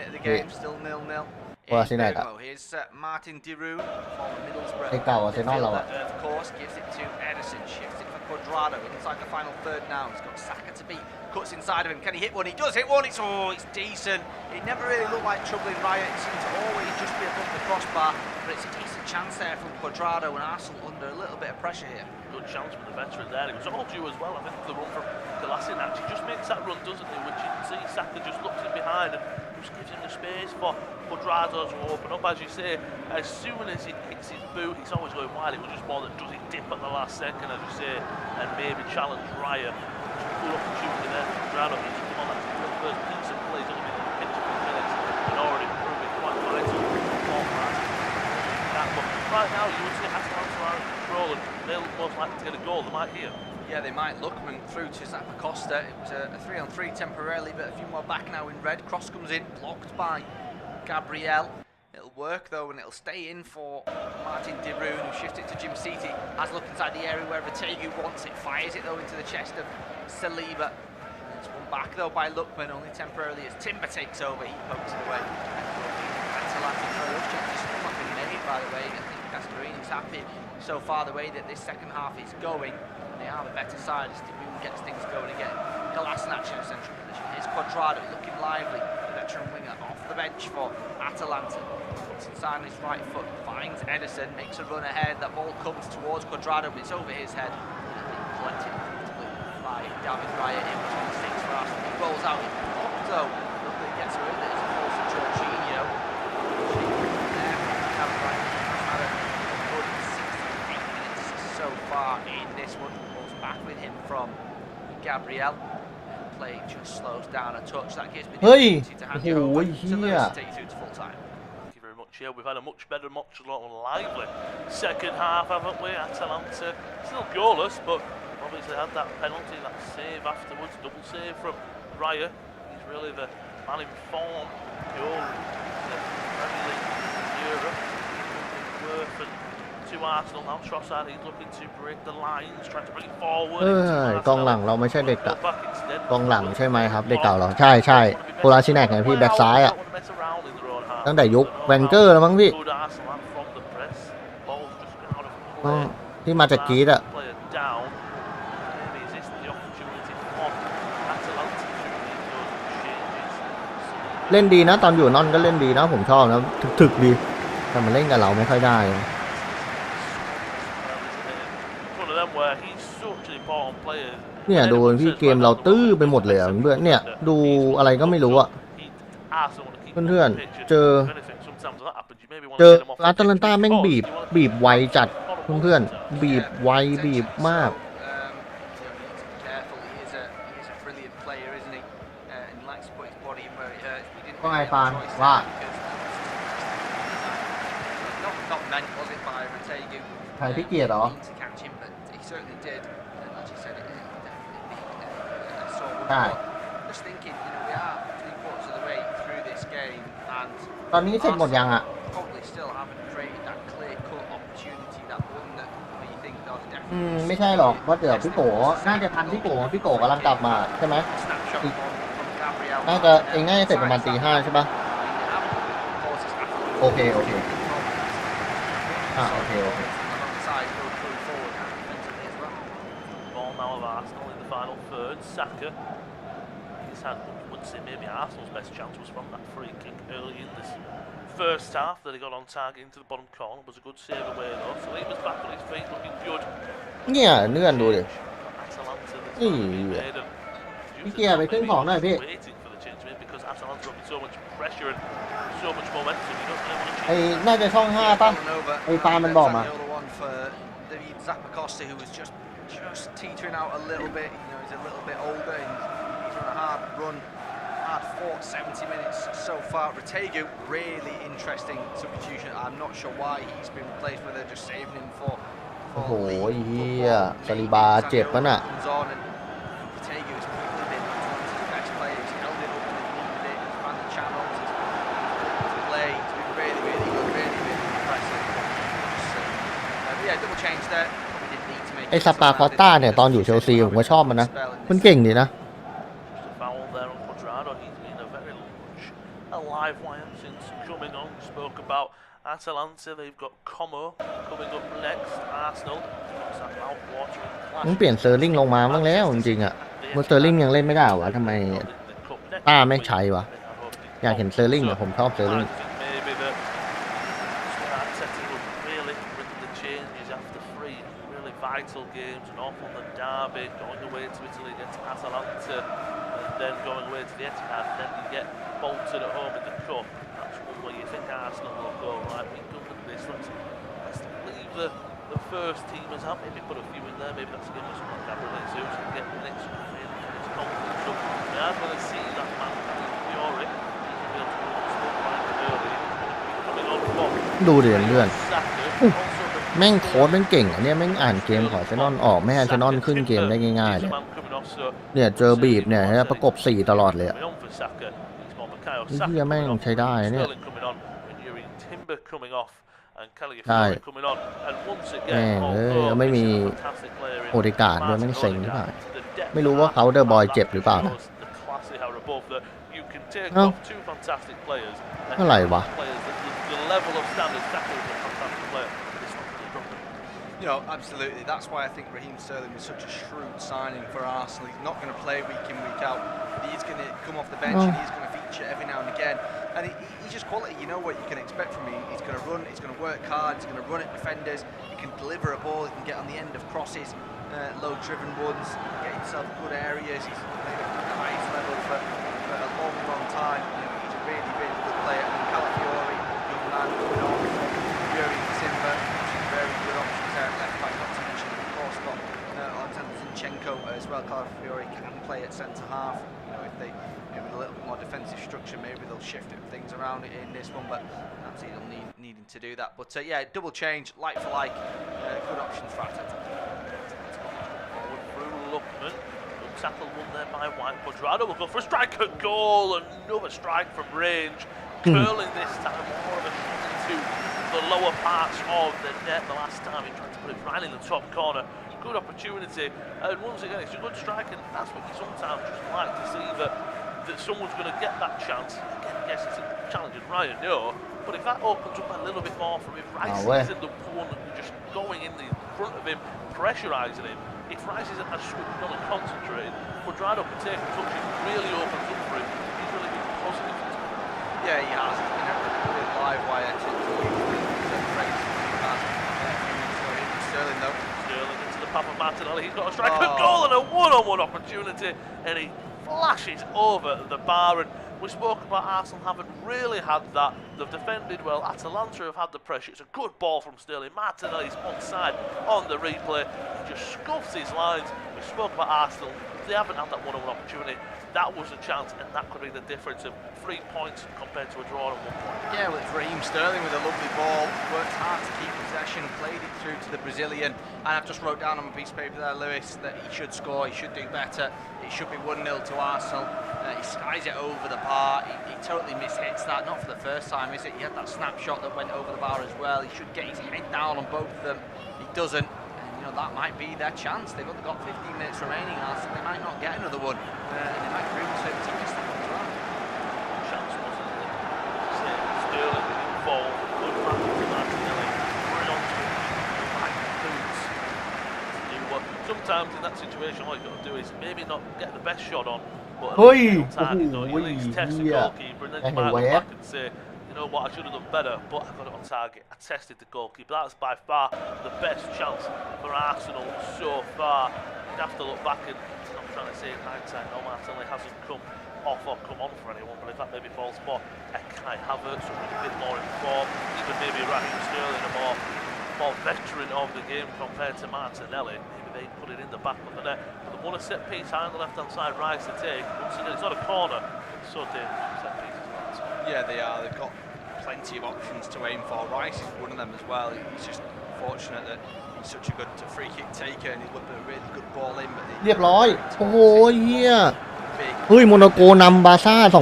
Still 0-0. Kolasinac. Here's Martin Diroux from Middlesbrough. เด็กเก่าอาร์เซนอลเราอะ Of course, gives it to Edison. Shifts it for Cuadrado inside the final third now. He's got Saka to beat. Cuts inside of him. Can he hit one? He does hit one. It's decent. It never really looked like troubling Riot. It seemed to always just be above the crossbar. But it's a decent chance there from Cuadrado, and Arsenal under a little bit of pressure here. Good chance for the veteran there. It was all due as well. I think the run from Kolasinac, he just makes that run, doesn't he? Which you can see Saka just looks in behind and just gives him the space for Cuadrado to open up. As you say, as soon as it hits his boot, it's always going wide. It was just more that does it dip at the last second, as you say, and maybe challenge Raya. Good opportunity there for Cuadrado. He's come on, that's the first piece of play. He's only been on the pitch for 2 minutes and already proving quite vital for that. But right now, you would say Atalanta are in control and they'll most likely to get a goal. They might here. Yeah, they might. Lookman through to Zappacosta. It was a 3-on-3 temporarily, but a few more back now in red. Cross comes in, blocked by Gabriel. It'll work though, and it'll stay in for Martin Diroux, who shifts it to Jim City. Has a look inside the area where Rutegu wants it. Fires it though into the chest of Saliba. It's won back though by Lookman, only temporarily as Timber takes over. He pokes it away. Atalanta throw. Chances still not been made, by the way. I think Gasparini's happy so far the way that this second half is going. They are the better side as Diroux gets things going again. Kolasinac in a central position. Here's Cuadrado looking lively. The veteran winger off the bench for Atalanta. Puts inside on his right foot. Finds Edison. Makes a run ahead. That ball comes towards Cuadrado, but it's over his head. And it's collected comfortably by David Raya in between the six for Arsenal. He rolls out. It's blocked though. Look that he gets away with it. It's a false to Jorginho. David Raya has had a good 68 minutes so far in this this one. Ball's back with him from Gabriel. Play just slows down a touch. That gives me the เฮ้ย opportunity to โอ้ hand โห you over เฮี to ย Lewis to take you through to full time. Thank you very much. Yeah, we've had a much better, much more lively second half, haven't we? Atalanta still goalless, but obviously had that penalty, that save afterwards, double save from Raya. He's really the man in form. Goal in the Premier League Europe. Worth and to Arsenal now. Trossard, he's looking to break the lines, trying to bring it forward. เอ้ยกองหลังเราไม่ใช่เด็กอะ Back instead. กองหลังใช่ไหมครับเด็กเก่าเหรอใช่ใช่โคลาชิแนกไงพี่แบ็กซ้ายอะตั้งแต่ยุคแวนเกอร์แล้วมั้งพี่ Good Arsenal from the press. Ball's just gone out of อ๋อ play. ที่มาจากกรีซอะ Player down. Maybe is this the opportunity for Atalanta to make those changes? เล่นดีนะตอนอยู่นอนก็เล่นดีนะผมชอบนะถึกๆดีแต่มันเล่นกับเราไม่ค่อยได้ One of them where he's such an important player. เนี่ยดูพี่เกมเราตื้อไปหมดเลยอะเพื่อนเนี่ยดูอะไรก็ไม่รู้อะเพื่อนๆเจออาตาลันตาแม่งบีบไวจัดเพื่อนๆบีบไวบีบมาก ว่าไงปานว่า ใครพี่เกียรติเหรอ ใช่ตอนนี้เสร็จหมดยังอ่ะไม่ใช่หรอกเพราะเดี๋ยวพี่โกน่าจะทันพี่โกกำลังกลับมาใช่ไหมน่าจะเองน่าจะเสร็จประมาณตี 5ใช่ปะโอเคโอเคโอเค Ball now of Arsenal in the final third. Saka. He's had, I wouldn't say maybe Arsenal's best chance was from that free kick early in this first half that he got on target into the bottom corner. It was a good save away though. So he was back on his feet looking good. เนี่ยเนื่อนดูดิ Atalanta this นี่ made him. พี่เกียร์ไปขึ้นของหน่อยพี่ Waiting for the change to make because Atalanta under so much pressure and so much momentum. You don't really want to ไอ้น่าจะช่อง 5ป่ะ ไอ้ปามันบอกมา Zapacosta, who was just teetering out a little bit. You know, he's a little bit older and he's on a hard run, hard fought 70 minutes so far. Retegu, really interesting substitution. I'm not sure why he's been replaced, whether they're just saving him for โอ้โหเฮียซาลิบาเจ็บปะน่ะ Retegu has probably been Atalanta's best player. He's held it up when he needed it. He's ran the channels. He's played. He's been really, really good, really impressive. Yeah, double change there. ไอ้ซาปาคอตต้าเนี่ยตอนอยู่เชลซีผมก็ชอบมันนะมันเก่งดีนะ foul there on Quadrado. He's been a very alive wire since coming on. Spoke about Atalanta. They've got Como coming up next. Arsenal. มึงเปลี่ยนเซอร์ลิงลงมาบ้างแล้วจริงๆอ่ะมันเซอร์ลิงยังเล่นไม่ได้วะทำไมต้าไม่ใช้วะอยากเห็นเซอร์ลิงอะผมชอบเซอร์ลิง Vital games, an awful derby, going away to Italy against Atalanta, and then going away to the Etihad, and then you get bolted at home in the cup. That's one way you think Arsenal will go, right, we've done this, let's leave the first teamers out, maybe put a few in there, maybe that's giving us some Gabriel Jesus and get the next confidence. So we are going to see that man Fiore, he's going to be able to run the stuff right early, coming on from ดูดิเลื่อน Saka, แม่งโค้ดแม่งเก่งอ่ะเนี่ยแม่งอ่านเกมของอาร์เซนอลออกไม่ให้อาร์เซนอลขึ้นเกมได้ง่ายๆเลยเนี่ยเจอบีบเนี่ยประกบ4ตลอดเลยอะนี่เฮียแม่งใช้ได้เนี่ยใช่แม่งไม่มีโอเดการ์ดด้วยแม่งเซ็งหรือเปล่าไม่รู้ว่าเขาเดอร์บอยเจ็บหรือเปล่านะเอ้าเท่าไหร่วะ You know, absolutely. That's why I think Raheem Sterling was such a shrewd signing for Arsenal. He's not going to play week in, week out. He's going to come off the bench and he's going to feature every now and again. And he's just quality. You know what you can expect from him. He's going to run. He's going to work hard. He's going to run at defenders. He can deliver a ball. He can get on the end of crosses, low-driven ones, get himself good areas. He's played at the highest level for a long, long time. You know, he's a really, really good player. And Calafiori, young man coming on from Yuri Timber, very good options there at left back. Not to mention, of course, got at centre half. You know, if they maybe a little bit more defensive structure, maybe they'll shift things around in this one. But absolutely needing to do that. But yeah, double change, like for like, good options for Atalanta. Forward through Luckman. Good tackle won there by White. Quadrado will go for a strike at goal. Another strike from range. Curling this time, more of a shot into the lower parts of the net. The last time he tried to put it right in the top corner. Good opportunity, and once again it's a good strike, and that's what you sometimes just like to see, that someone's going to get that chance. Again, yes, it's a challenge, and Ryan, no, but if that opens up a little bit more for him, Rice isn't the one just going in the front of him, pressurising him. If Rice isn't as switched on and concentrated, Quadrado can take a touch, it really opens up for him. He's really been positive. Yeah, he has. He's been able to put it live wire to Sterling though. Sterling into the path of Martinelli. He's got a strike, a goal, and a one-on-one opportunity, and he flashes over the bar. And we spoke about Arsenal haven't really had that. They've defended well. Atalanta have had the pressure. It's a good ball from Sterling. Martinelli's onside on the replay. He just scuffs his lines. We spoke about Arsenal. They haven't had that one-on-one opportunity. That was a chance, and that could be the difference of 3 points compared to a draw at 1 point. Yeah, well, it's Raheem Sterling with a lovely ball. Worked hard to keep possession, played it through to the Brazilian. And I've just wrote down on my piece of paper there, Lewis, that he should score, he should do better. It should be 1-0 to Arsenal. He skies it over the bar. He totally mishits that. Not for the first time, is it? He had that snapshot that went over the bar as well. He should get his head down on both of them. He doesn't. That might be their chance. They've only got 15 minutes remaining, Arsenal. They might not get another one. And they might prove to miss that one as well. Chance wasn't it? Sterling involved. Good pass to Martinelli. Running on to him. Right boots. Do what? Sometimes in that situation, all you've got to do is maybe not get the best shot on, but at least on target, though. You at least test the goalkeeper, and then you might look back and say, you know what, I should have done better, but I got it on target. I tested the goalkeeper. That's by far the best chance for Arsenal so far. You'd have to look back, and I'm trying to say in hindsight, no, Martinelli hasn't come off or come on for anyone, but if that maybe falls for Kai Havertz, somebody a bit more informed, even maybe Raheem Sterling, a more veteran of the game compared to Martinelli, maybe they put it in the back of the net. But they want a set piece high on the left hand side, Rice to take. Once again, it's not a corner, it's so dangerous set piece as well. So. Yeah, they are. They've got plenty of options to aim for. Rice is one of them as well. He's just fortunate that he's such a good free kick taker, and he looked at a really good ball in. But เรียบร้อยโอ้โหเฮียเฮ้ยโมนาโกนำบาร์ซ่า 2-1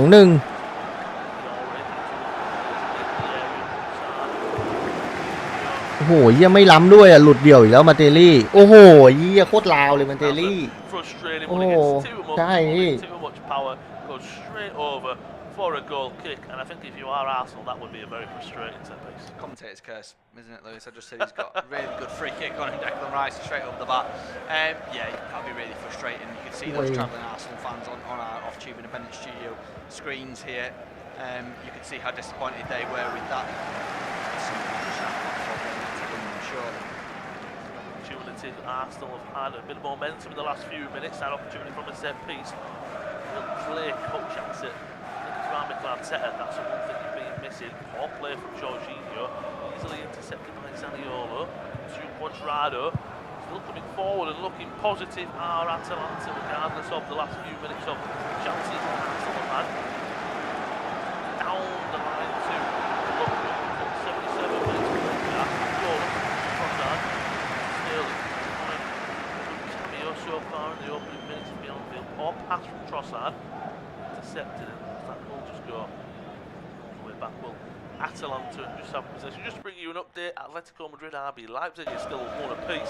โอ้โหเฮียไม่ล้ำด้วยอ่ะหลุดเดี่ยวอีกแล้วมาเตลี่โอ้โหเฮียโคตรลาวเลยมาเตลี่โอ้โหใช่นี่ for a goal kick, and I think if you are Arsenal, that would be a very frustrating set piece. Commentator's curse, isn't it, Lewis? I just said he's got a really good free kick on him, Declan Rice, straight over the bat. Yeah, that'd be really frustrating. You can see those travelling Arsenal fans on our off-tube independent studio screens here. You can see how disappointed they were with that. Opportunity, Arsenal have had a bit of momentum in the last few minutes. That opportunity from a set piece. Real clear-cut chance at Mikel Arteta. That's the one thing you've been missing. Poor play from Jorginho, easily intercepted by Zaniolo. To Quadrado, still coming forward and looking positive. Are Atalanta, regardless of the last few minutes of chances that Arsenal have had. Down the line to Luckman, 77 minutes to play. Goal from that. Sterling on a good cameo so far in the opening minutes of beyond field. Poor pass from Trossard, intercepted it. That will just go all the way back. Well, Atalanta just have possession. Just to bring you an update, Atletico Madrid, RB Leipzig is still 1 apiece.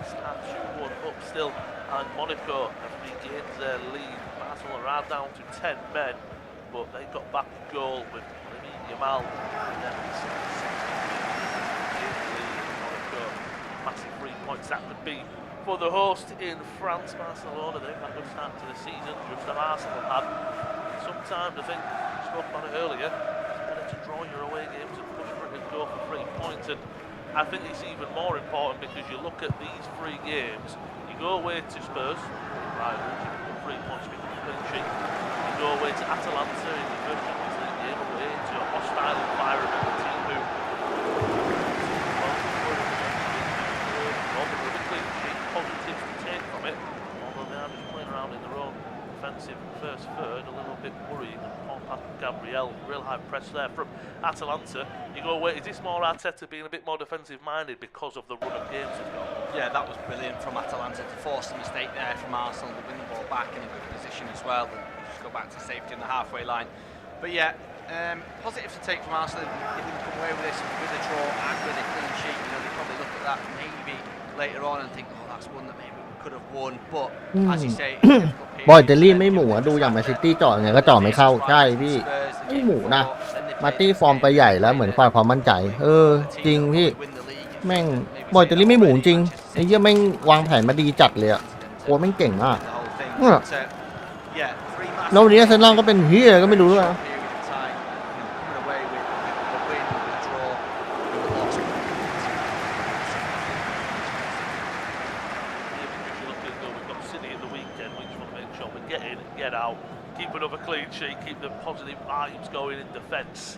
Start 2-1 up still, and Monaco have regained their lead. Barcelona are down to 10 men, but they got back a goal with Yamal. Monaco, massive 3 points that could be for the host in France. Barcelona, they've had a good start to the season, just as Arsenal had. Sometimes I think, we spoke about it earlier, it's better to draw your away games and push for it and go for 3 points. And I think it's even more important because you look at these 3 games, you go away to Spurs, right, you get 3 points, you get a clean sheet. You go away to Atalanta in the first Champions League game, away to a hostile environment, a team who positives to take from it, although they are just playing around in their own defensive first third, a little bit worrying. Gabriel, real high press there from Atalanta. You go, wait, is this more Arteta being a bit more defensive minded because of the run of games they've got? Yeah, that was brilliant from Atalanta to force a mistake there from Arsenal to win the ball back in a good position as well. And just go back to safety in the halfway line. But yeah, positive to take from Arsenal. If they come away with this with a draw and with a clean sheet, you know, they probably look at that maybe later on and think, oh, that's one that maybe we could have won. But as you say, บอยเตอรี่ไม่หมูอะดูอย่างแมนซิตี้จ่อไงก็จ่อไม่เข้าใช่พี่ไม่หมูนะมาร์ตี้ฟอร์มไปใหญ่แล้วเหมือนความมั่นใจจริงพี่แม่งบอยเตอรี่ไม่หมูจริงไอ้เหี้ยแม่งวางแผนมาดีจัดเลยอะโค้ชแม่งเก่งมากแล้ววันนี้เซนล่างก็เป็นเหี้ยก็ไม่รู้ด้วยนะget out, keep another clean sheet, keep the positive vibes going in defence,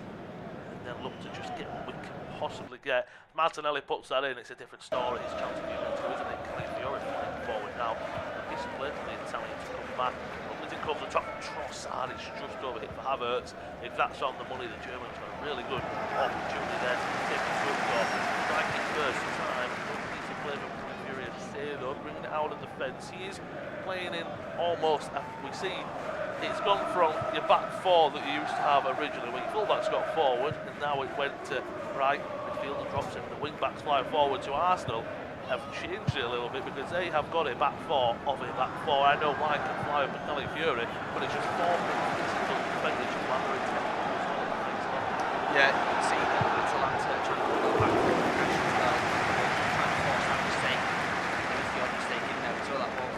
and then look to just get what we can possibly get. Martinelli puts that in, it's a different story. His chance of being into, isn't it? Calafiori flying forward now. He's split for the Italian to come back. Looking to cover the top. Trossard is just over hit for Havertz. If that's on the money, the Germans got a really good opportunity there to take the good goal. Striking first time. Good piece of play from Calafiori to save though, bringing it out of the fence. He is playing in almost, we see it's gone from your back four that you used to have originally when your fullbacks got forward, and now it went to right, midfielder drops in, the wing backs fly forward. To Arsenal have changed it a little bit because they have got a back four of a back four. I know why can fly with Calafiori, but it's just four physical defenders who land into that. Yeah, you can see that Atalanta trying to go back for the cash as well, trying to force that mistake. There is the odd mistake in there as well. That ball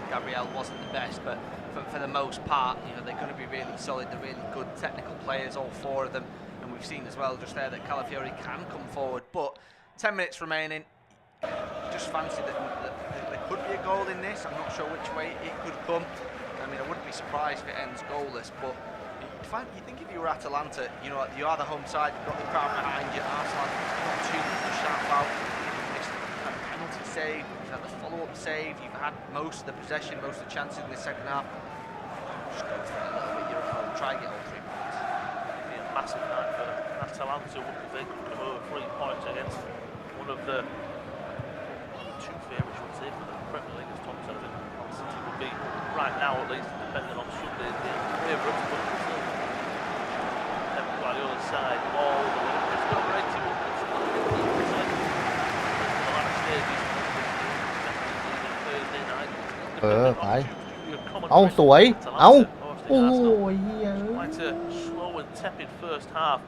Gabriel wasn't the best, but for the most part, you know, they're going to be really solid. They're really good technical players, all four of them, and we've seen as well just there that Calafiori can come forward. But 10 minutes remaining, just fancy that there could be a goal in this. I'm not sure which way it could come. I mean, I wouldn't be surprised if it ends goalless, but you think if you were Atalanta, you know, you are the home side, you've got the crowd behind you, Arsenal, not too much to shout about. You've had a penalty save, you've had the follow-up save, you've had most of the possession, most of the chances in the second half. Just go for it a little bit, you're at home, try and get all 3 points. It'd be a massive night for Atalanta if they could come over 3 points against one of the two favourites, would say, for the Premier League, as Tom said. I think Man City would be, right now at least, depending on Sunday, the favourites, but still, by the other side, all the way. It's got 81 minutes of the last stages of Thursday night. ไปเอาสวยเอาโอ้ยเหี้ย Quite a slow and tepid first half.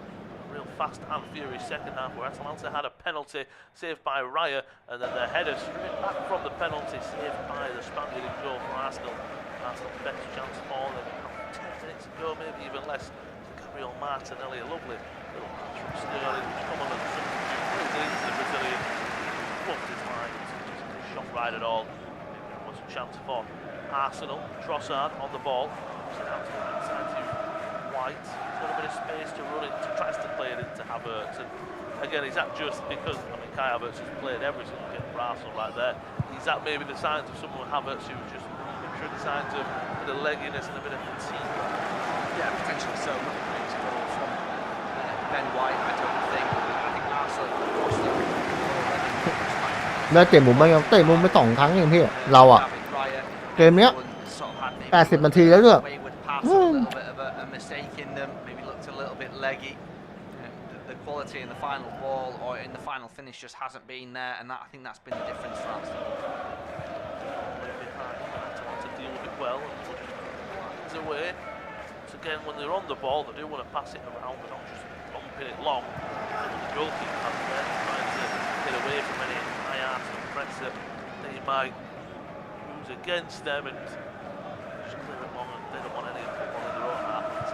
Real fast and furious second half where Atalanta had a penalty saved by Raya, and then the header straight back from the penalty saved by the Spaniard in goal for Arsenal. Arsenal's best chance for them 10 minutes ago, maybe even less. Gabriel Martinelli, a lovely little pass from Sterling, who's come on and substituted into the Brazilian. Fluffed his line, just shot right at all. Maybe there was a chance for Arsenal. Trossard on the ball. Out to the inside to White. He's got a bit of space to run it, tries to play it into Havertz. And again, is that just because, I mean, Kai Havertz has played every single game for Arsenal right there. Is that maybe the signs of someone Havertz who just showed signs of a bit of legginess and a bit of fatigue? Yeah, potentially so. Not a great goal from Ben White, I don't think. I think Arsenal lost them already. แล้วเตะมุมไปยังเตะมุมไป2 ครั้งเองพี่เราอะเกมเนี้ย80 นาทีแล้วด้วย A little bit of a mistake in them, maybe looked a little bit leggy. The quality in the final ball or in the final finish just hasn't been there, and I think that's been the difference for Arsenal. To deal with it well and push things away. So again, when they're on the ball, they do want to pass it around, but not just bumping it long. And the goalkeeper has there trying to get away from any high Arsenal pressure they might use against them and just clear it long. And they don't want any football in their own half. It's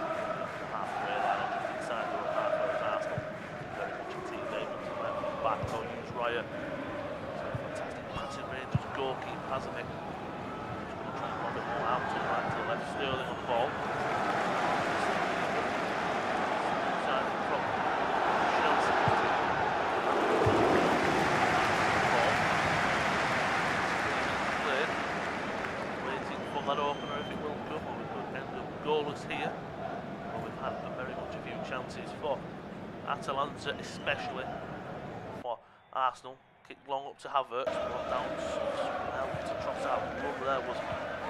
halfway line or just inside their own half, whereas Arsenal very much a team they want to let back or use Raya. So fantastic passing range as goalkeeper, hasn't he? Lob it all out to the right, to the left. Sterling on the ball. Signing from Chelsea. Ball. Played. Waiting for that opener if it will come. here. Well, we've had very much a few chances for Atalanta, especially for Arsenal. Kicked long up to Havertz, brought down well to Trossard. The run there was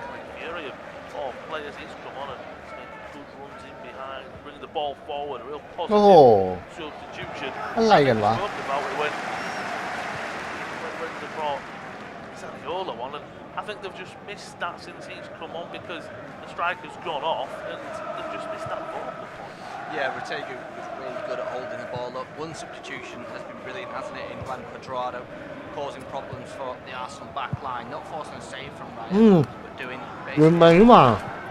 quite fury of all players. He's come on and he's making good runs in behind, bringing the ball forward. A real โอ้โห positive substitution. อะไรกันวะ Spoke about it when they brought Zaniola on, and I think they've just missed that since he's come on because the striker's gone off and they've just missed that focal point. Yeah, Rotegu was really good at holding the ball up. One substitution has been brilliant, hasn't it, in Juan Cuadrado, causing problems for the Arsenal back line, not forcing a save from Ryan, but doing ลืมไปหรือเปล่า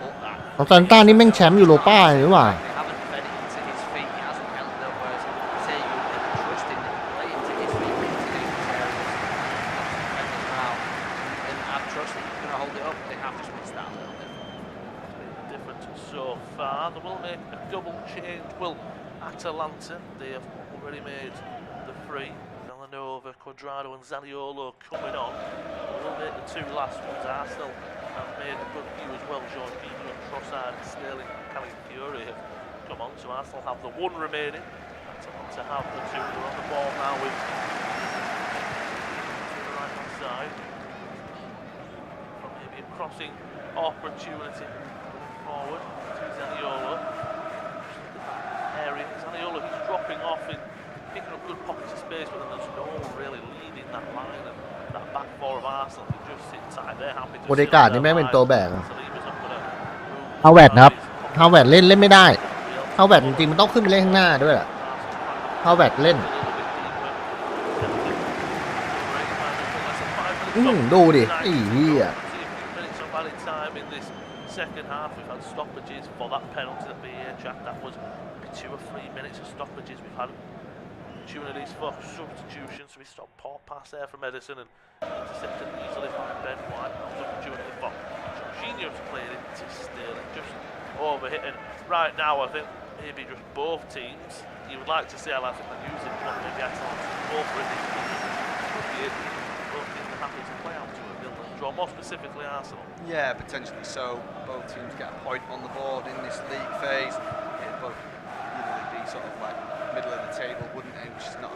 all that. อาตันต้านี่แม่งแชมป์ยูโรป้าหรือเปล่า They haven't fed it into his feet, he hasn't held it up, whereas Rotegu, they trust him, they play into his feet, into dangerous areas, defenders around, and have trust that he's going to hold it up. They have just missed that a little bit. Different so far. They will make a double change. Will Atalanta, they have already made the three. Villanova, Cuadrado and Zaniolo coming on. They will make the two last ones. Arsenal have made a good few as well. Jorginho, Trossard, Sterling, Calafiori have come on. So Arsenal have the one remaining. Atalanta have the two. They're on the ball now with to the right hand side. From maybe a crossing opportunity forward to Zaniolo. Area. Zaniolo, he's dropping off and picking up good pockets of space, but then there's no one really leading that line, and that back four of Arsenal can just sit tight. They're happy to โอเดการ์ดนี่แม่งเป็นตัวแบก Saliba's not gonna move ฮาวเวิร์ดครับฮาวเวิร์ดเล่นไม่ได้ฮาวเวิร์ดจริงๆมันต้องขึ้นไปเล่นข้างหน้าด้วยอะฮาวเวิร์ดเล่น ดูดิไอ้เหี้ย Second half, we've had stoppages for that penalty that BA Jack. That was 2 or 3 minutes of stoppages. We've had opportunities for substitutions. So we stopped poor pass there from Edison and intercepted easily by Ben White. That was an opportunity for Jorginho to play it into Sterling, just overhitting. Right now, I think maybe just both teams. You would like to see, I think they're using one, maybe Atalanta go for it. Could be it. Both teams are happy to play out to a nil draw, more specifically Arsenal. Yeah, potentially so. Both teams get a point on the board in this league phase. It'd both, they'd be sort of like middle of the table, wouldn't they? Which is not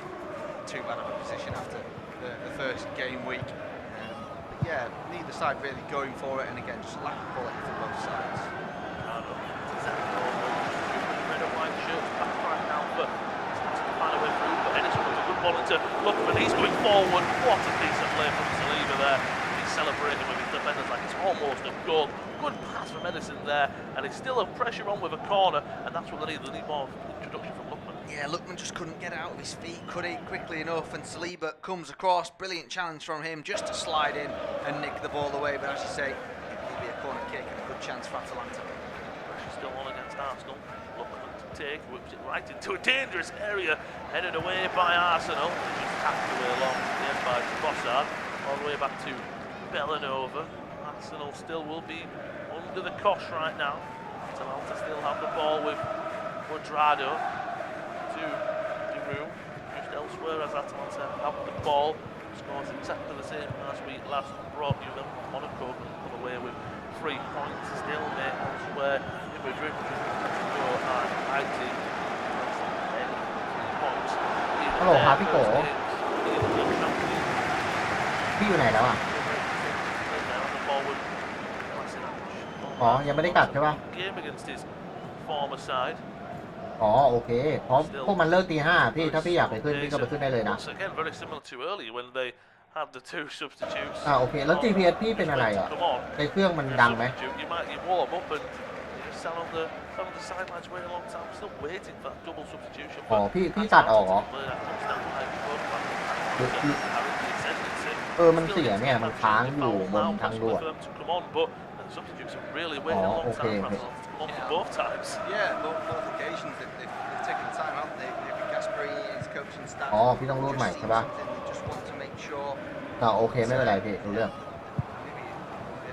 too bad of a position after the first game week. But yeah, neither side really going for it, and again, just lack of quality from both sides. Red and white shirts back right now, but to find a way through. But Edison was a good ball into Lookman. He's going forward. What a piece of play from Saliba there. He's celebrating with his defenders like it's almost a goal. Good pass from Edison there, and it's still a pressure on with a corner, and that's what they need. They need more introduction from Lookman. Yeah, Lookman just couldn't get out of his feet, could he, quickly enough, and Saliba comes across. Brilliant challenge from him just to slide in and nick the ball away, but as you say, it will be a corner kick and a good chance for Atalanta. Pressure still on against Arsenal. Lookman to take, whips it right into a dangerous area, headed away by Arsenal. Just tapped away along the end by Trossard, all the way back to Villanova. Arsenal still will be under the cosh right now. Atalanta still have the ball with Cuadrado to Giroud. Just elsewhere as Atalanta have the ball. Scores exactly the same as we last brought you them. Monaco can come away with 3 points. Still mate elsewhere in Madrid. Go and Leipzig. 3 points. ฮัลโหลครับพี่โกพี่อยู่ไหนแล้วอ่ะ อ๋อยังไม่ได้กลับใช่ป่ะ Game against his former side. อ๋อโอเคเพราะพวกมันเลิกตี 5พี่ถ้าพี่อยากไปขึ้นพี่ก็ไปขึ้นได้เลยนะ Once again, very similar to earlier when they had the 2 substitutes. โอเคแล้ว GPS พี่เป็นอะไรอ่ะ Come on. ในเครื่องมันดังไหม You warm up and you just stand on the sidelines waiting a long time, still waiting for that double substitution. อ๋อพี่ตัดออกเหรอมันเสียเนี่ยมันค้างอยู่บนทางด่วน Substitutes have really waited a long time for Atalanta to come on for both times. Yeah, both occasions they've taken the time out. They've Gasperi and his coaching staff. อ๋อพี่ต้องรูดใหม่ใช่ป่ะ They just want to make sure. โอเคไม่เป็นไรพี่รู้เรื่อง Maybe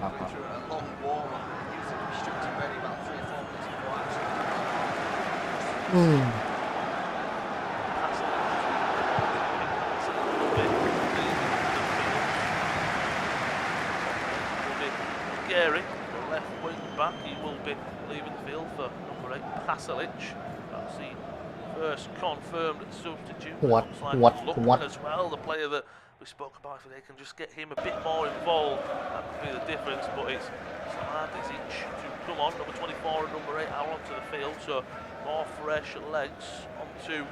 they've been through a long warm up. They used to be restricted ready about 3 or 4 minutes before actually. Gary, the left wing back, he will be leaving the field for number 8, Pasalic. That's the first confirmed substitute. What? Looks like What? Lukman What? as well, the player that we spoke about. If they can just get him a bit more involved, that could be the difference. But it's Samadic to come on, number 24 and number 8 out onto the field. So more fresh legs onto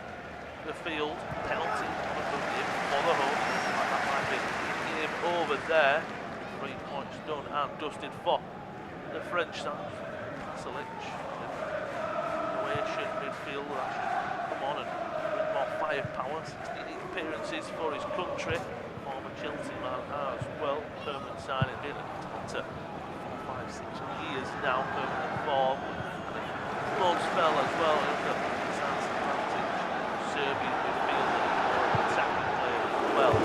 the field. Penalty for the home. That might be game over there. 3 points done and dusted for the French side. Pasalic, Croatian midfielder, actually come on and bring more firepower. 16 appearances for his country. Former Chelsea man as well. Permanent signing been at Atalanta 4, 5, 6 years now. Permanent form. And a long spell as well. Look at Serbian midfielder, more attacking player as well.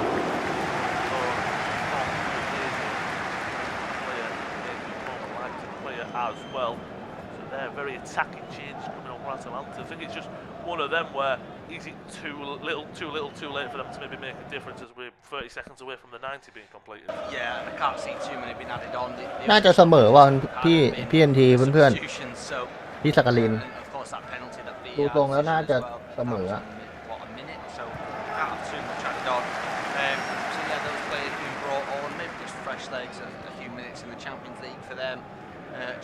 Player as well. So they're very attacking changes coming on for Atalanta. I think it's just one of them where is it too little, too late for them to maybe make a difference as we're 30 seconds away from the 90 being completed. Yeah, and I can't see too many being added on. น่าจะเสมอว่าพี่NT เพื่อนๆพี่สักกลิน Of course, that penalty that the ดูตรงแล้วน่าจะเสมออะ what a minute, so can't have too much added on. So yeah, those players being brought on, maybe just fresh legs, a few minutes in the Champions League for them,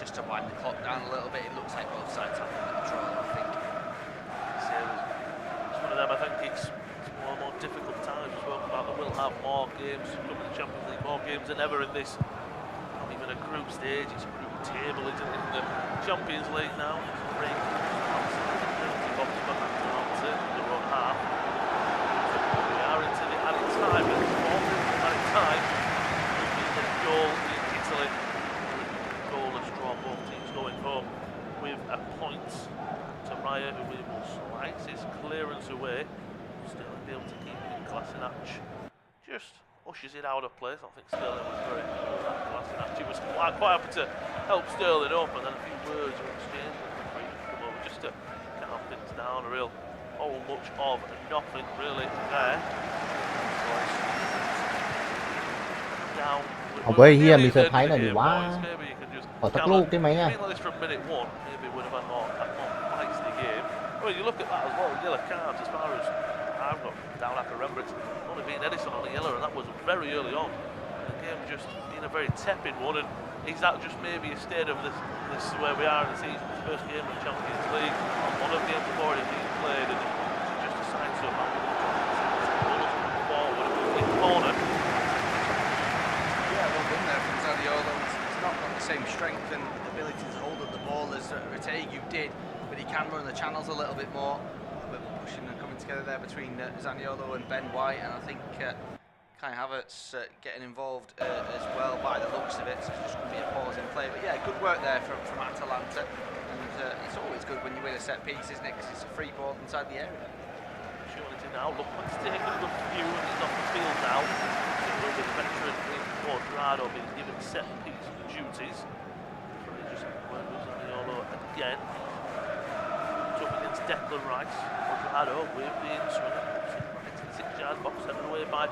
just to wind the clock down a little bit. It looks like both sides have a draw, I think. So it's one of them. I think it's one of the more difficult times we spoke about. That we'll have more games coming to the Champions League, more games than ever in this. Not even a group stage; it's a group table, isn't it? In the Champions League now, it's a break. Penalty box for Atalanta in their own half. We are into the added time, and it's 4 minutes of added time. The goal in Italy. Goalless draw, both teams going home with a point. Raya, who will slice his clearance away, still be able to keep it in Kolasinac. Just pushes it out of place. I think Sterling was very good at Kolasinac. He was quite happy to help Sterling up, and then a few words were exchanged with the referee to come over just to calm things down. A real whole much of nothing really there. Down. เอาเว้ยเฮียมีเซอร์ไพรส์หน่อยดิวะ Maybe you could just ขอสักลูกได้ไหมอ่ะ like this from minute 1, maybe would have had more fights in the game. Well, you look at that as well, yellow cards, as far as I've got down, I can remember it's only been Edison on the yellow, and that was very early on. The game just been a very tepid one, and is that just maybe a state of this is where we are in the season, first game of the Champions League, one of the games have already been played, and it's just a sign so bad. Forward, in corner. Yeah, well done there from Zaniolo. He's not got the same strength and ability to hold up the ball as Retegu did, but he can run the channels a little bit more. We're pushing and coming together there between Zaniolo and Ben White, and I think Kai Havertz getting involved as well by the looks of it, so it's just going to be a pause in play. But yeah, good work there from Atalanta, and it's always good when you win a set piece, isn't it, because it's a free ball inside the area. Opportunity now, look, let's take a good view, and he's off the field now. So a little bit of veteran in Quadrado being given set piece duties. Just work with Zaniolo again. It's up against Declan Rice. Quadrado with the in-swing. Right to the 6-yard box, sent away by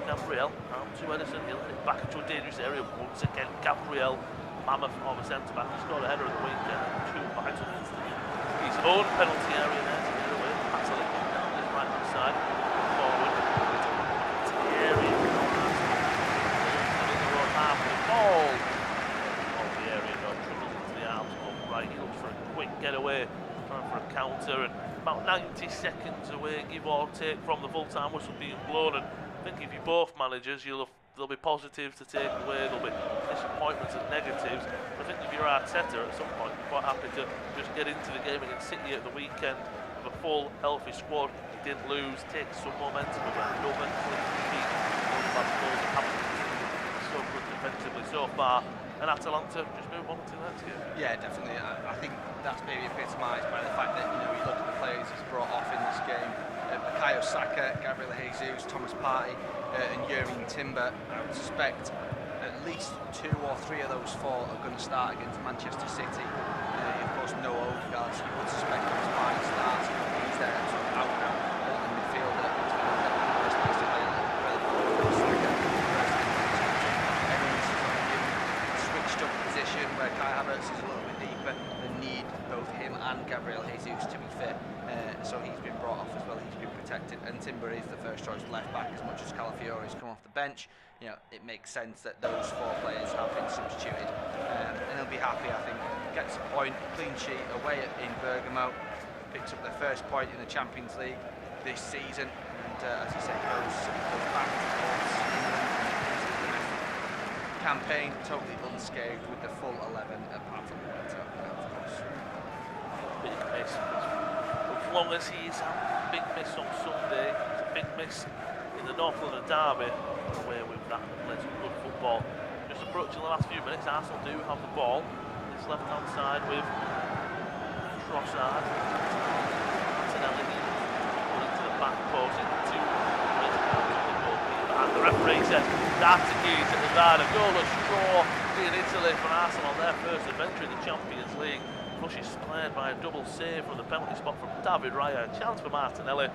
Gabriel. Out to Edison. He'll hit it back into a dangerous area once again. Gabriel, mammoth of a centre-back. He's got a header of the weekend. 2 bites against his own penalty area there to get away. Pasalic down his right-hand side. Forward. To the area. Half the ball of the area, no troubles into the arms of right. He looks for a quick getaway, trying for a counter, and about 90 seconds away, give or take, from the full-time whistle being blown. And I think if you're both managers, there'll be positives to take away, there'll be disappointments and negatives. I think if you're Arteta, at some point, you're quite happy to just get into the game against City at the weekend with a full, healthy squad. He didn't lose, take some momentum with another clean sheet. Those bad goals that haven't so good defensively so far, and Atalanta just move on to the next game. Yeah, definitely. I think that's maybe epitomised by the fact that, you know, you look at the players he's brought off in this game. Bukayo Saka, Gabriel Jesus, Thomas Partey, and Jurgen Timber. I would suspect at least 2 or 3 of those 4 are going to start against Manchester City. Of course, no Odegaard, so you would suspect Thomas Partey starts. He's there sort of out now, holding midfielder. Where Kai Havertz is a little bit deeper, they need both him and Gabriel Jesus to be fit, so he's been brought off as well. He's been protected, and Timber is the first choice left back. As much as Calafiori's come off the bench, it makes sense that those 4 players have been substituted, and he'll be happy. I think gets a point, clean sheet away in Bergamo, picks up their first point in the Champions League this season, and as you say, goes back towards England campaign totally unscathed with the full 11, apart from the winter, of course. Big miss. As long as he's had a big miss on Sunday, it's a big miss in the North London derby, away with that and play some good football. Just approaching the last few minutes, Arsenal do have the ball. This left-hand side with Trossard. Martinelli into the back post into and the referee says that's a key to the VAR. A goal of straw in Italy for Arsenal on their first adventure in the Champions League. Rush is played by a double save from the penalty spot from David Raya. Chance for Martinelli.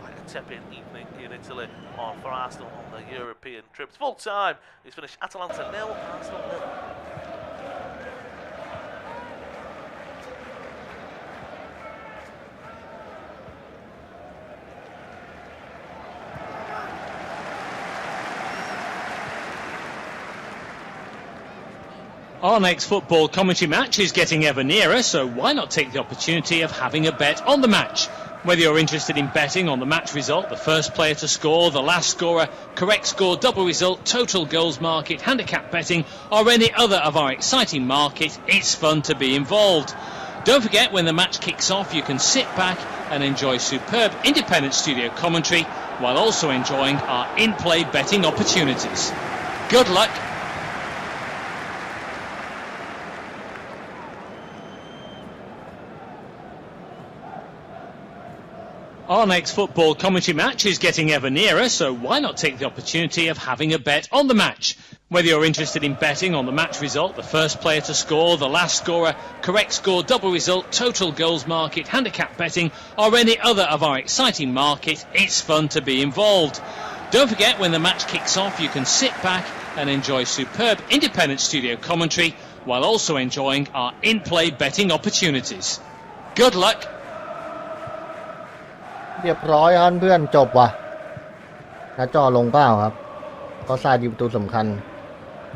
Quite a tepid evening in Italy for Arsenal on their European trips. Full time. It's finished Atalanta 0, Arsenal 0. Our next football commentary match is getting ever nearer, so why not take the opportunity of having a bet on the match? Whether you're interested in betting on the match result, the first player to score, the last scorer, correct score, double result, total goals market, handicap betting, or any other of our exciting markets, it's fun to be involved. Don't forget, when the match kicks off, you can sit back and enjoy superb independent studio commentary while also enjoying our in-play betting opportunities. Good luck. Our next football commentary match is getting ever nearer, so why not take the opportunity of having a bet on the match? Whether you're interested in betting on the match result, the first player to score, the last scorer, correct score, double result, total goals market, handicap betting, or any other of our exciting markets, it's fun to be involved. Don't forget, when the match kicks off, you can sit back and enjoy superb independent studio commentary while also enjoying our in-play betting opportunities. Good luck. เรียบร้อยครับเพื่อนจบว่ะหน้าจอลงเปล่าครับก็ซาดีประตูสำคัญ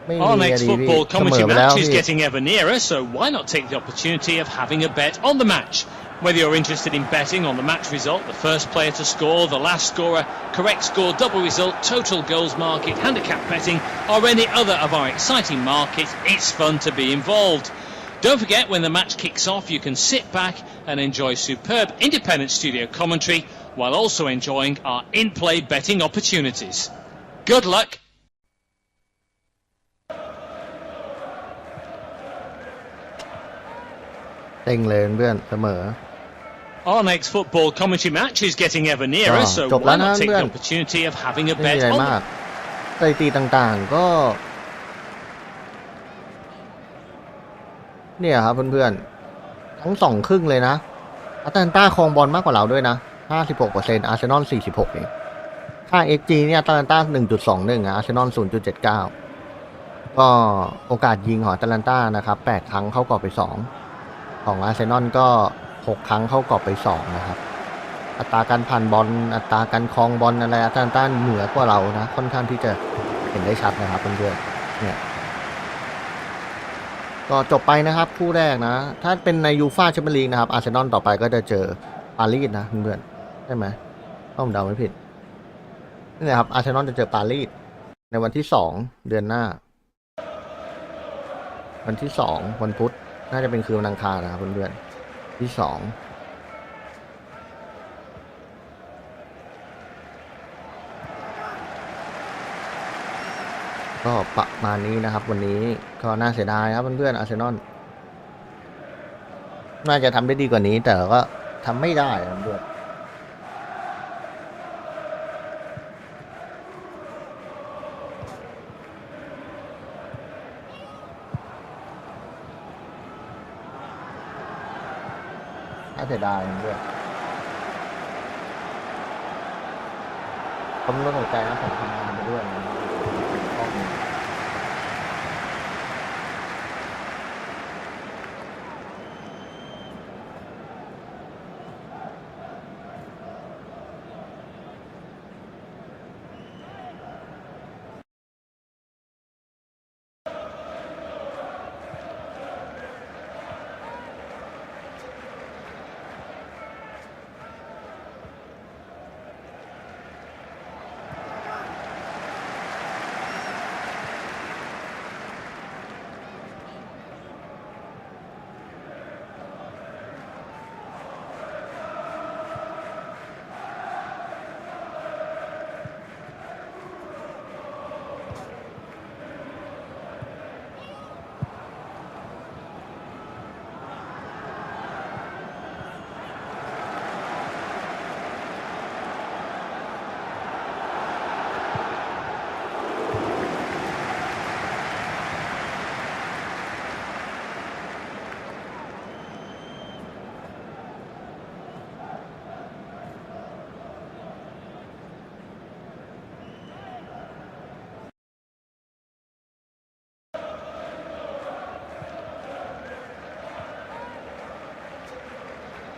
ไม่มี Our อะ next ดีพี่ football เสมอ commentary ไปแล้ว match is พี่ getting ever nearer, so why not take the opportunity of having a bet on the match? Whether you're interested in betting on the match result, the first player to score, the last scorer, correct score, double result, total goals market, handicap betting, or any other of our exciting markets, it's fun to be involved. Don't forget, when the match kicks off, you can sit back and enjoy superb independent studio commentary while also enjoying our in-play betting opportunities. Good luck. เต็งเลยเพื่อนเสมอ Our next football commentary match is getting ever nearer, so จบแล้ว why นะ not take เพื่อน the opportunity of having a ไม่มี bet อะไร on มาก the สถิติต่างๆก็เนี่ยครับเพื่อนๆทั้งสองครึ่งเลยนะอาร์เซนต้าครองบอลมากกว่าเราด้วยนะ 56% อาร์เซนอล 46 เองค่า XG เนี่ยอาร์เซนต้า 1.21 อาร์เซนอล 0.79 ก็โอกาสยิงของอาร์เซนต้านะครับ8ครั้งเข้ากรอบไป2ของอาร์เซนอลก็6ครั้งเข้ากรอบไป2นะครับอัตราการผ่านบอลอัตราการครองบอลอะไรอาร์เซนต้าเหนือกว่าเรานะค่อนข้างที่จะเห็นได้ชัดนะครับเพื่อนๆเนี่ยก็จบไปนะครับคู่แรกนะถ้าเป็นในยูฟ่าแชมเปี้ยนลีกนะครับอาร์เซนอลต่อไปก็จะเจอปารีสนะเพื่อนๆใช่ไหมต้องเดาไม่ผิดนี่นะครับอาร์เซนอลจะเจอปารีสในวันที่2เดือนหน้าวันที่2วันพุธน่าจะเป็นคืนวันอังคารนะครับเพื่อนๆที่2ก็ประมาณนี้นะครับวันนี้ก็น่าเสียดายครับเพื่อนๆอาร์เซนอลน่าจะทำได้ดีกว่านี้แต่ก็ทำไม่ได้ครับเพื่อนน่าเสียดายเพื่อนผมต้องสนใจนะผมทำงานไปด้วยนะ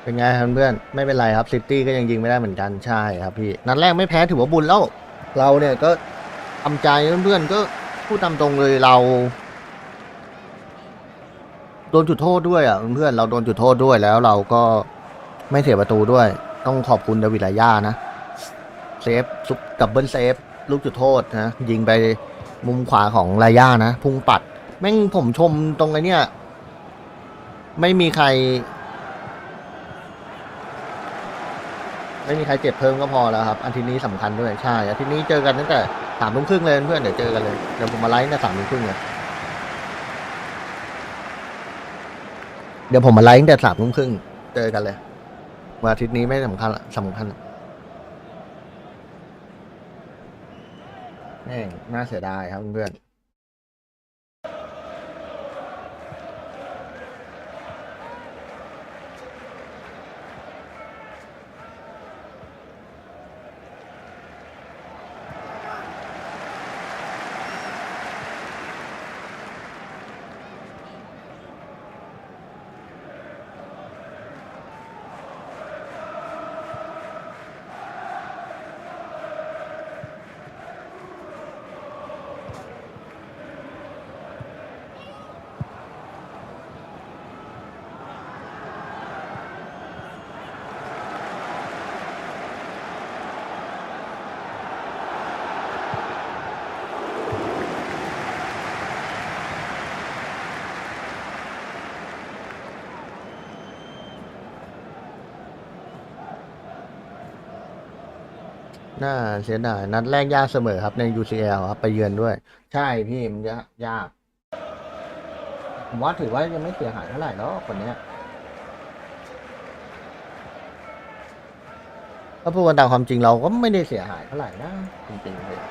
เป็นไงครับเพื่อนไม่เป็นไรครับซิตี้ก็ยังยิงไม่ได้เหมือนกันใช่ครับพี่นัดแรกไม่แพ้ถือว่าบุญแล้วเราเนี่ยก็ทำใจเพื่อนๆก็พูดตามตรงเลยเราโดนจุดโทษด้วยอ่ะเพื่อนเราโดนจุดโทษด้วยแล้วเราก็ไม่เสียประตูด้วยต้องขอบคุณดาวิดลาย่านะเซฟซุปดับเบิลเซฟลูกจุดโทษนะยิงไปมุมขวาของลาย่านะพุ่งปัดแม่งผมชมตรงไอ้เนี่ยไม่มีใครเจ็บเพิ่มก็พอแล้วครับอาทิตย์นี้สำคัญด้วยใช่อาทิตย์นี้เจอกันตั้งแต่3 ทุ่มครึ่งเลยเพื่อนเดี๋ยวเจอกันเลยเดี๋ยวผมมาไลฟ์ตั้งแต่3 ทุ่มครึ่งเลยเดี๋ยวผมมาไลฟ์ตั้งแต่3 ทุ่มครึ่งเจอกันเลยวันอาทิตย์นี้ไม่สำคัญแม่งน่าเสียดายครับเพื่อนน่าเสียดายนัดแรกยากเสมอครับใน UCL ครับไปเยือนด้วยใช่พี่มันยากผมว่าถือว่ายังไม่เสียหายเท่าไหร่แล้วคนเนี้ยถ้าพูดกันตามความจริงเราก็ไม่ได้เสียหายเท่าไหร่นะจริงๆเลย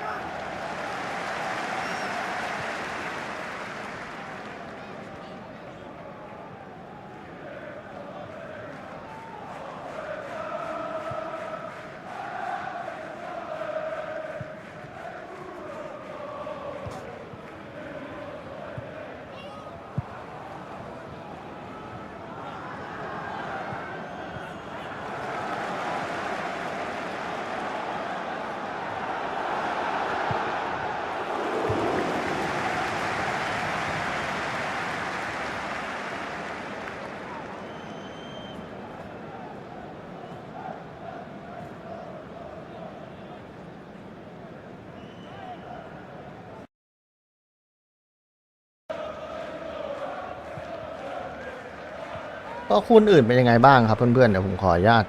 ก็คู่อื่นเป็นยังไงบ้างครับเพื่อนๆเดี๋ยวผมขออนุญาต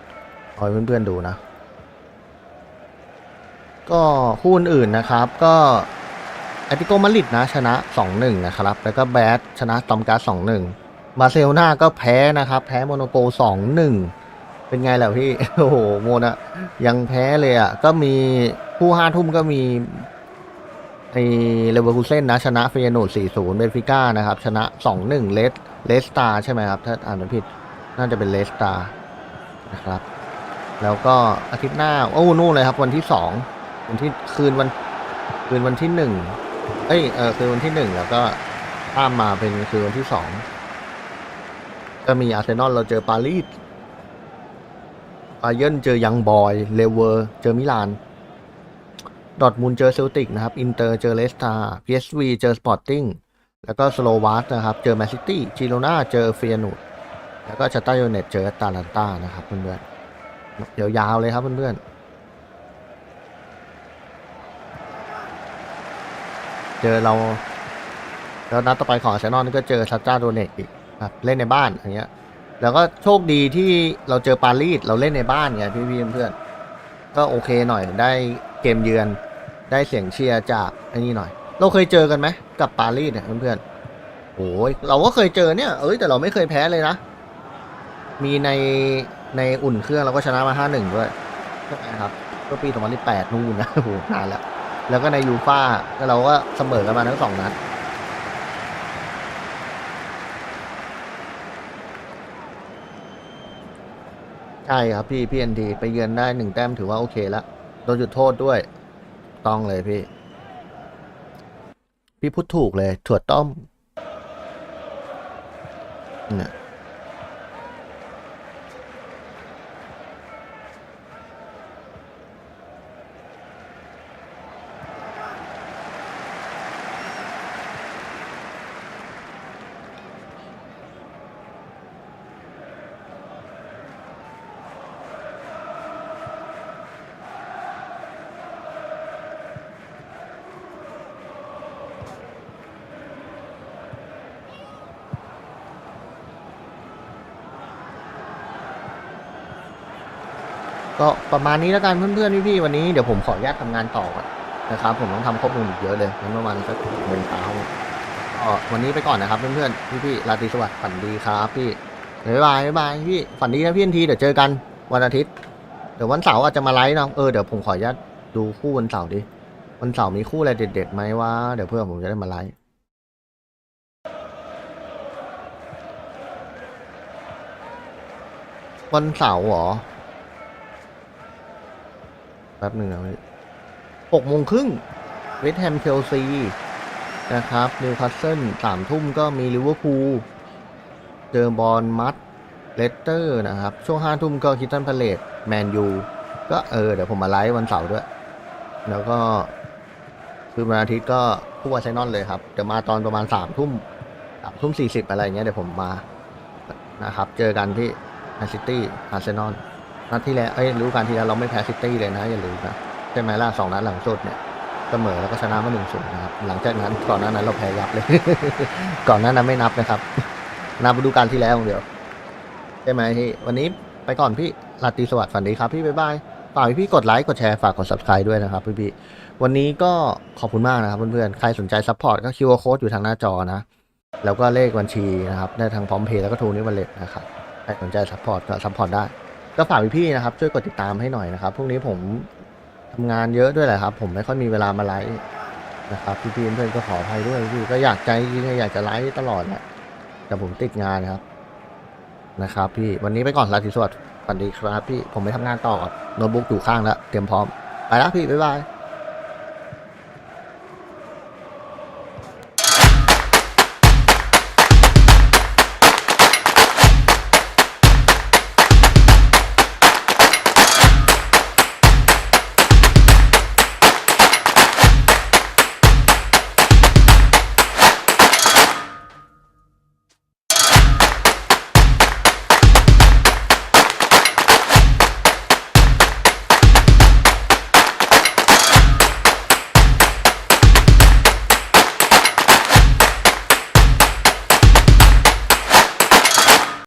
ให้เพื่อนๆดูนะก็คู่อื่นนะครับก็แอตเลติโกมาดริดนะชนะ 2-1 นะครับแล้วก็แบดชนะตอมกา 2-1บาร์เซโลนาก็แพ้นะครับแพ้โมโนโก 2-1เป็นไงล่ะพี่ โอ้โหโมนะยังแพ้เลยอ่ะก็มีคู่5 ทุ่มก็มีไอเลเวอร์คูเซ่นนะชนะเฟียโนด 4-0 เบนฟิก้านะครับชนะ 2-1เลสตาใช่ไหมครับถ้าอ่านไม่ผิดน่าจะเป็นเลสตานะครับแล้วก็อาทิตย์หน้าโอ้นู่นเลยครับวันที่2วันที่คืนวันที่1คืนวันที่1แล้วก็ข้ามมาเป็นคืนวันที่2ก็มีอาร์เซนอลเราเจอปารีสบาเยิร์นเจอยังบอยเลเวอร์เจอมิลานดอร์ทมุนด์เจอเซลติกนะครับอินเตอร์เจอเลสตา PSV เจอสปอร์ติ้งแล้วก็สโลวาสนะครับเจอแมนซิตี้จิโรนาเจอเฟียนูดแล้วก็ชัตตาร์ยูไนเต็ดเจอแอตแลนตานะครับเพื่อนๆยาวๆเลยครับเพื่อนๆเจอเราแล้วนัดต่อไปของอาร์เซนอลก็เจอชัตตาร์โดเนตอีกครับเล่นในบ้านอย่างเงี้ยแล้วก็โชคดีที่เราเจอปารีสเราเล่นในบ้านไงพี่ๆเพื่อนๆก็โอเคหน่อยได้เกมเยือนได้เสียงเชียร์จากไอ้นี่หน่อยเราเคยเจอกันไหมกับปารีสเนี่ยเพื่อนๆโอ้ยเราก็เคยเจอเนี่ยแต่เราไม่เคยแพ้เลยนะมีในอุ่นเครื่องเราก็ชนะมา 5-1 ด้วยใช่ไหมครับก็ปี2018นู่นนะโอ้โหนานแล้วก็ในยูฟ่าเราก็เสมอกันมาทั้ง2 นัดใช่ครับพี่เอ็นทีไปเยือนได้1 แต้มถือว่าโอเคแล้วโดนจุดโทษด้วยต้องเลยพี่พูดถูกเลยถั่วต้มเนี่ย ก็ประมาณนี้แล้วกันเพื่อนๆพี่ๆวันนี้เดี๋ยวผมขออนุญาตทำงานต่อก่อนนะครับผมต้องทำข้อมูลอีกเยอะเลยงั้นประมาณสักโมงเช้าก็วันนี้ไปก่อนนะครับเพื่อนๆพี่ๆราตรีสวัสดิ์ฝันดีครับพี่บ๊ายบายบ๊ายบายพี่ฝันดีนะพี่ทีเดี๋ยวเจอกันวันอาทิตย์เดี๋ยววันเสาร์อาจจะมาไลฟ์เนาะเดี๋ยวผมขออนุญาตดูคู่วันเสาร์ดิวันเสาร์มีคู่อะไรเด็ดๆไหมวะเดี๋ยวเพื่อนผมจะได้มาไลฟ์วันเสาร์เหรอแป๊บหนึ่งนะพี่6:30เวสต์แฮมเชลซีนะครับนิวคาสเซิล3 ทุ่มก็มีลิเวอร์พูลเจอบอลมัดเลสเตอร์นะครับช่วง5 ทุ่มก็คริสตัลพาเลซแมนยูก็เดี๋ยวผมมาไลฟ์วันเสาร์ด้วยแล้วก็คือวันอาทิตย์ก็คู่อาร์เซนอลเลยครับเดี๋ยวมาตอนประมาณ3:40อะไรเงี้ยเดี๋ยวผมมานะครับเจอกันที่แมนซิตี้อาร์เซนอลนัดที่แล้วรู้กันที่แล้วเราไม่แพ้ซิตี้เลยนะอย่าลืมนะใช่ไหมล่ะ2 นัดหลังสุดเนี่ยเสมอแล้วก็ชนะมา1-0นะครับหลังจากนั้นก่อนหน้านั้นเราแพ้ยับเลย ก่อนหน้านั้นไม่นับนะครับนับฤดูกาลที่แล้วเดียวใช่ไหมพี่วันนี้ไปก่อนพี่ราตรีสวัสดิ์ฝันดีครับพี่บ๊ายบายฝากพี่กดไลค์กดแชร์ฝากกด subscribe ด้วยนะครับพี่วันนี้ก็ขอบคุณมากนะครับเพื่อนๆใครสนใจซัพพอร์ตก็ QR code อยู่ทางหน้าจอนะแล้วก็เลขบัญชีนะครับได้ทางพร้อมเพย์แล้วก็ทูนี่วันเล็ตนะครับใครสนใจซัพพอร์ตก็ซัพพอร์ตได้ก็ฝากพี่ๆนะครับช่วยกดติดตามให้หน่อยนะครับพรุ่งนี้ผมทำงานเยอะด้วยแหละครับผมไม่ค่อยมีเวลามาไลฟ์นะครับพี่ๆเพื่อนๆก็ขออภัยด้วยพี่ก็อยากใจจริงๆอยากจะไลฟ์ตลอดแหละแต่ผมติดงานนะครับพี่วันนี้ไปก่อนราตรีสวัสดิ์ฝันดีครับพี่ผมไปทำงานต่อโน้ตบุ๊กอยู่ข้างแล้วเตรียมพร้อมไปแล้วพี่บ๊ายบาย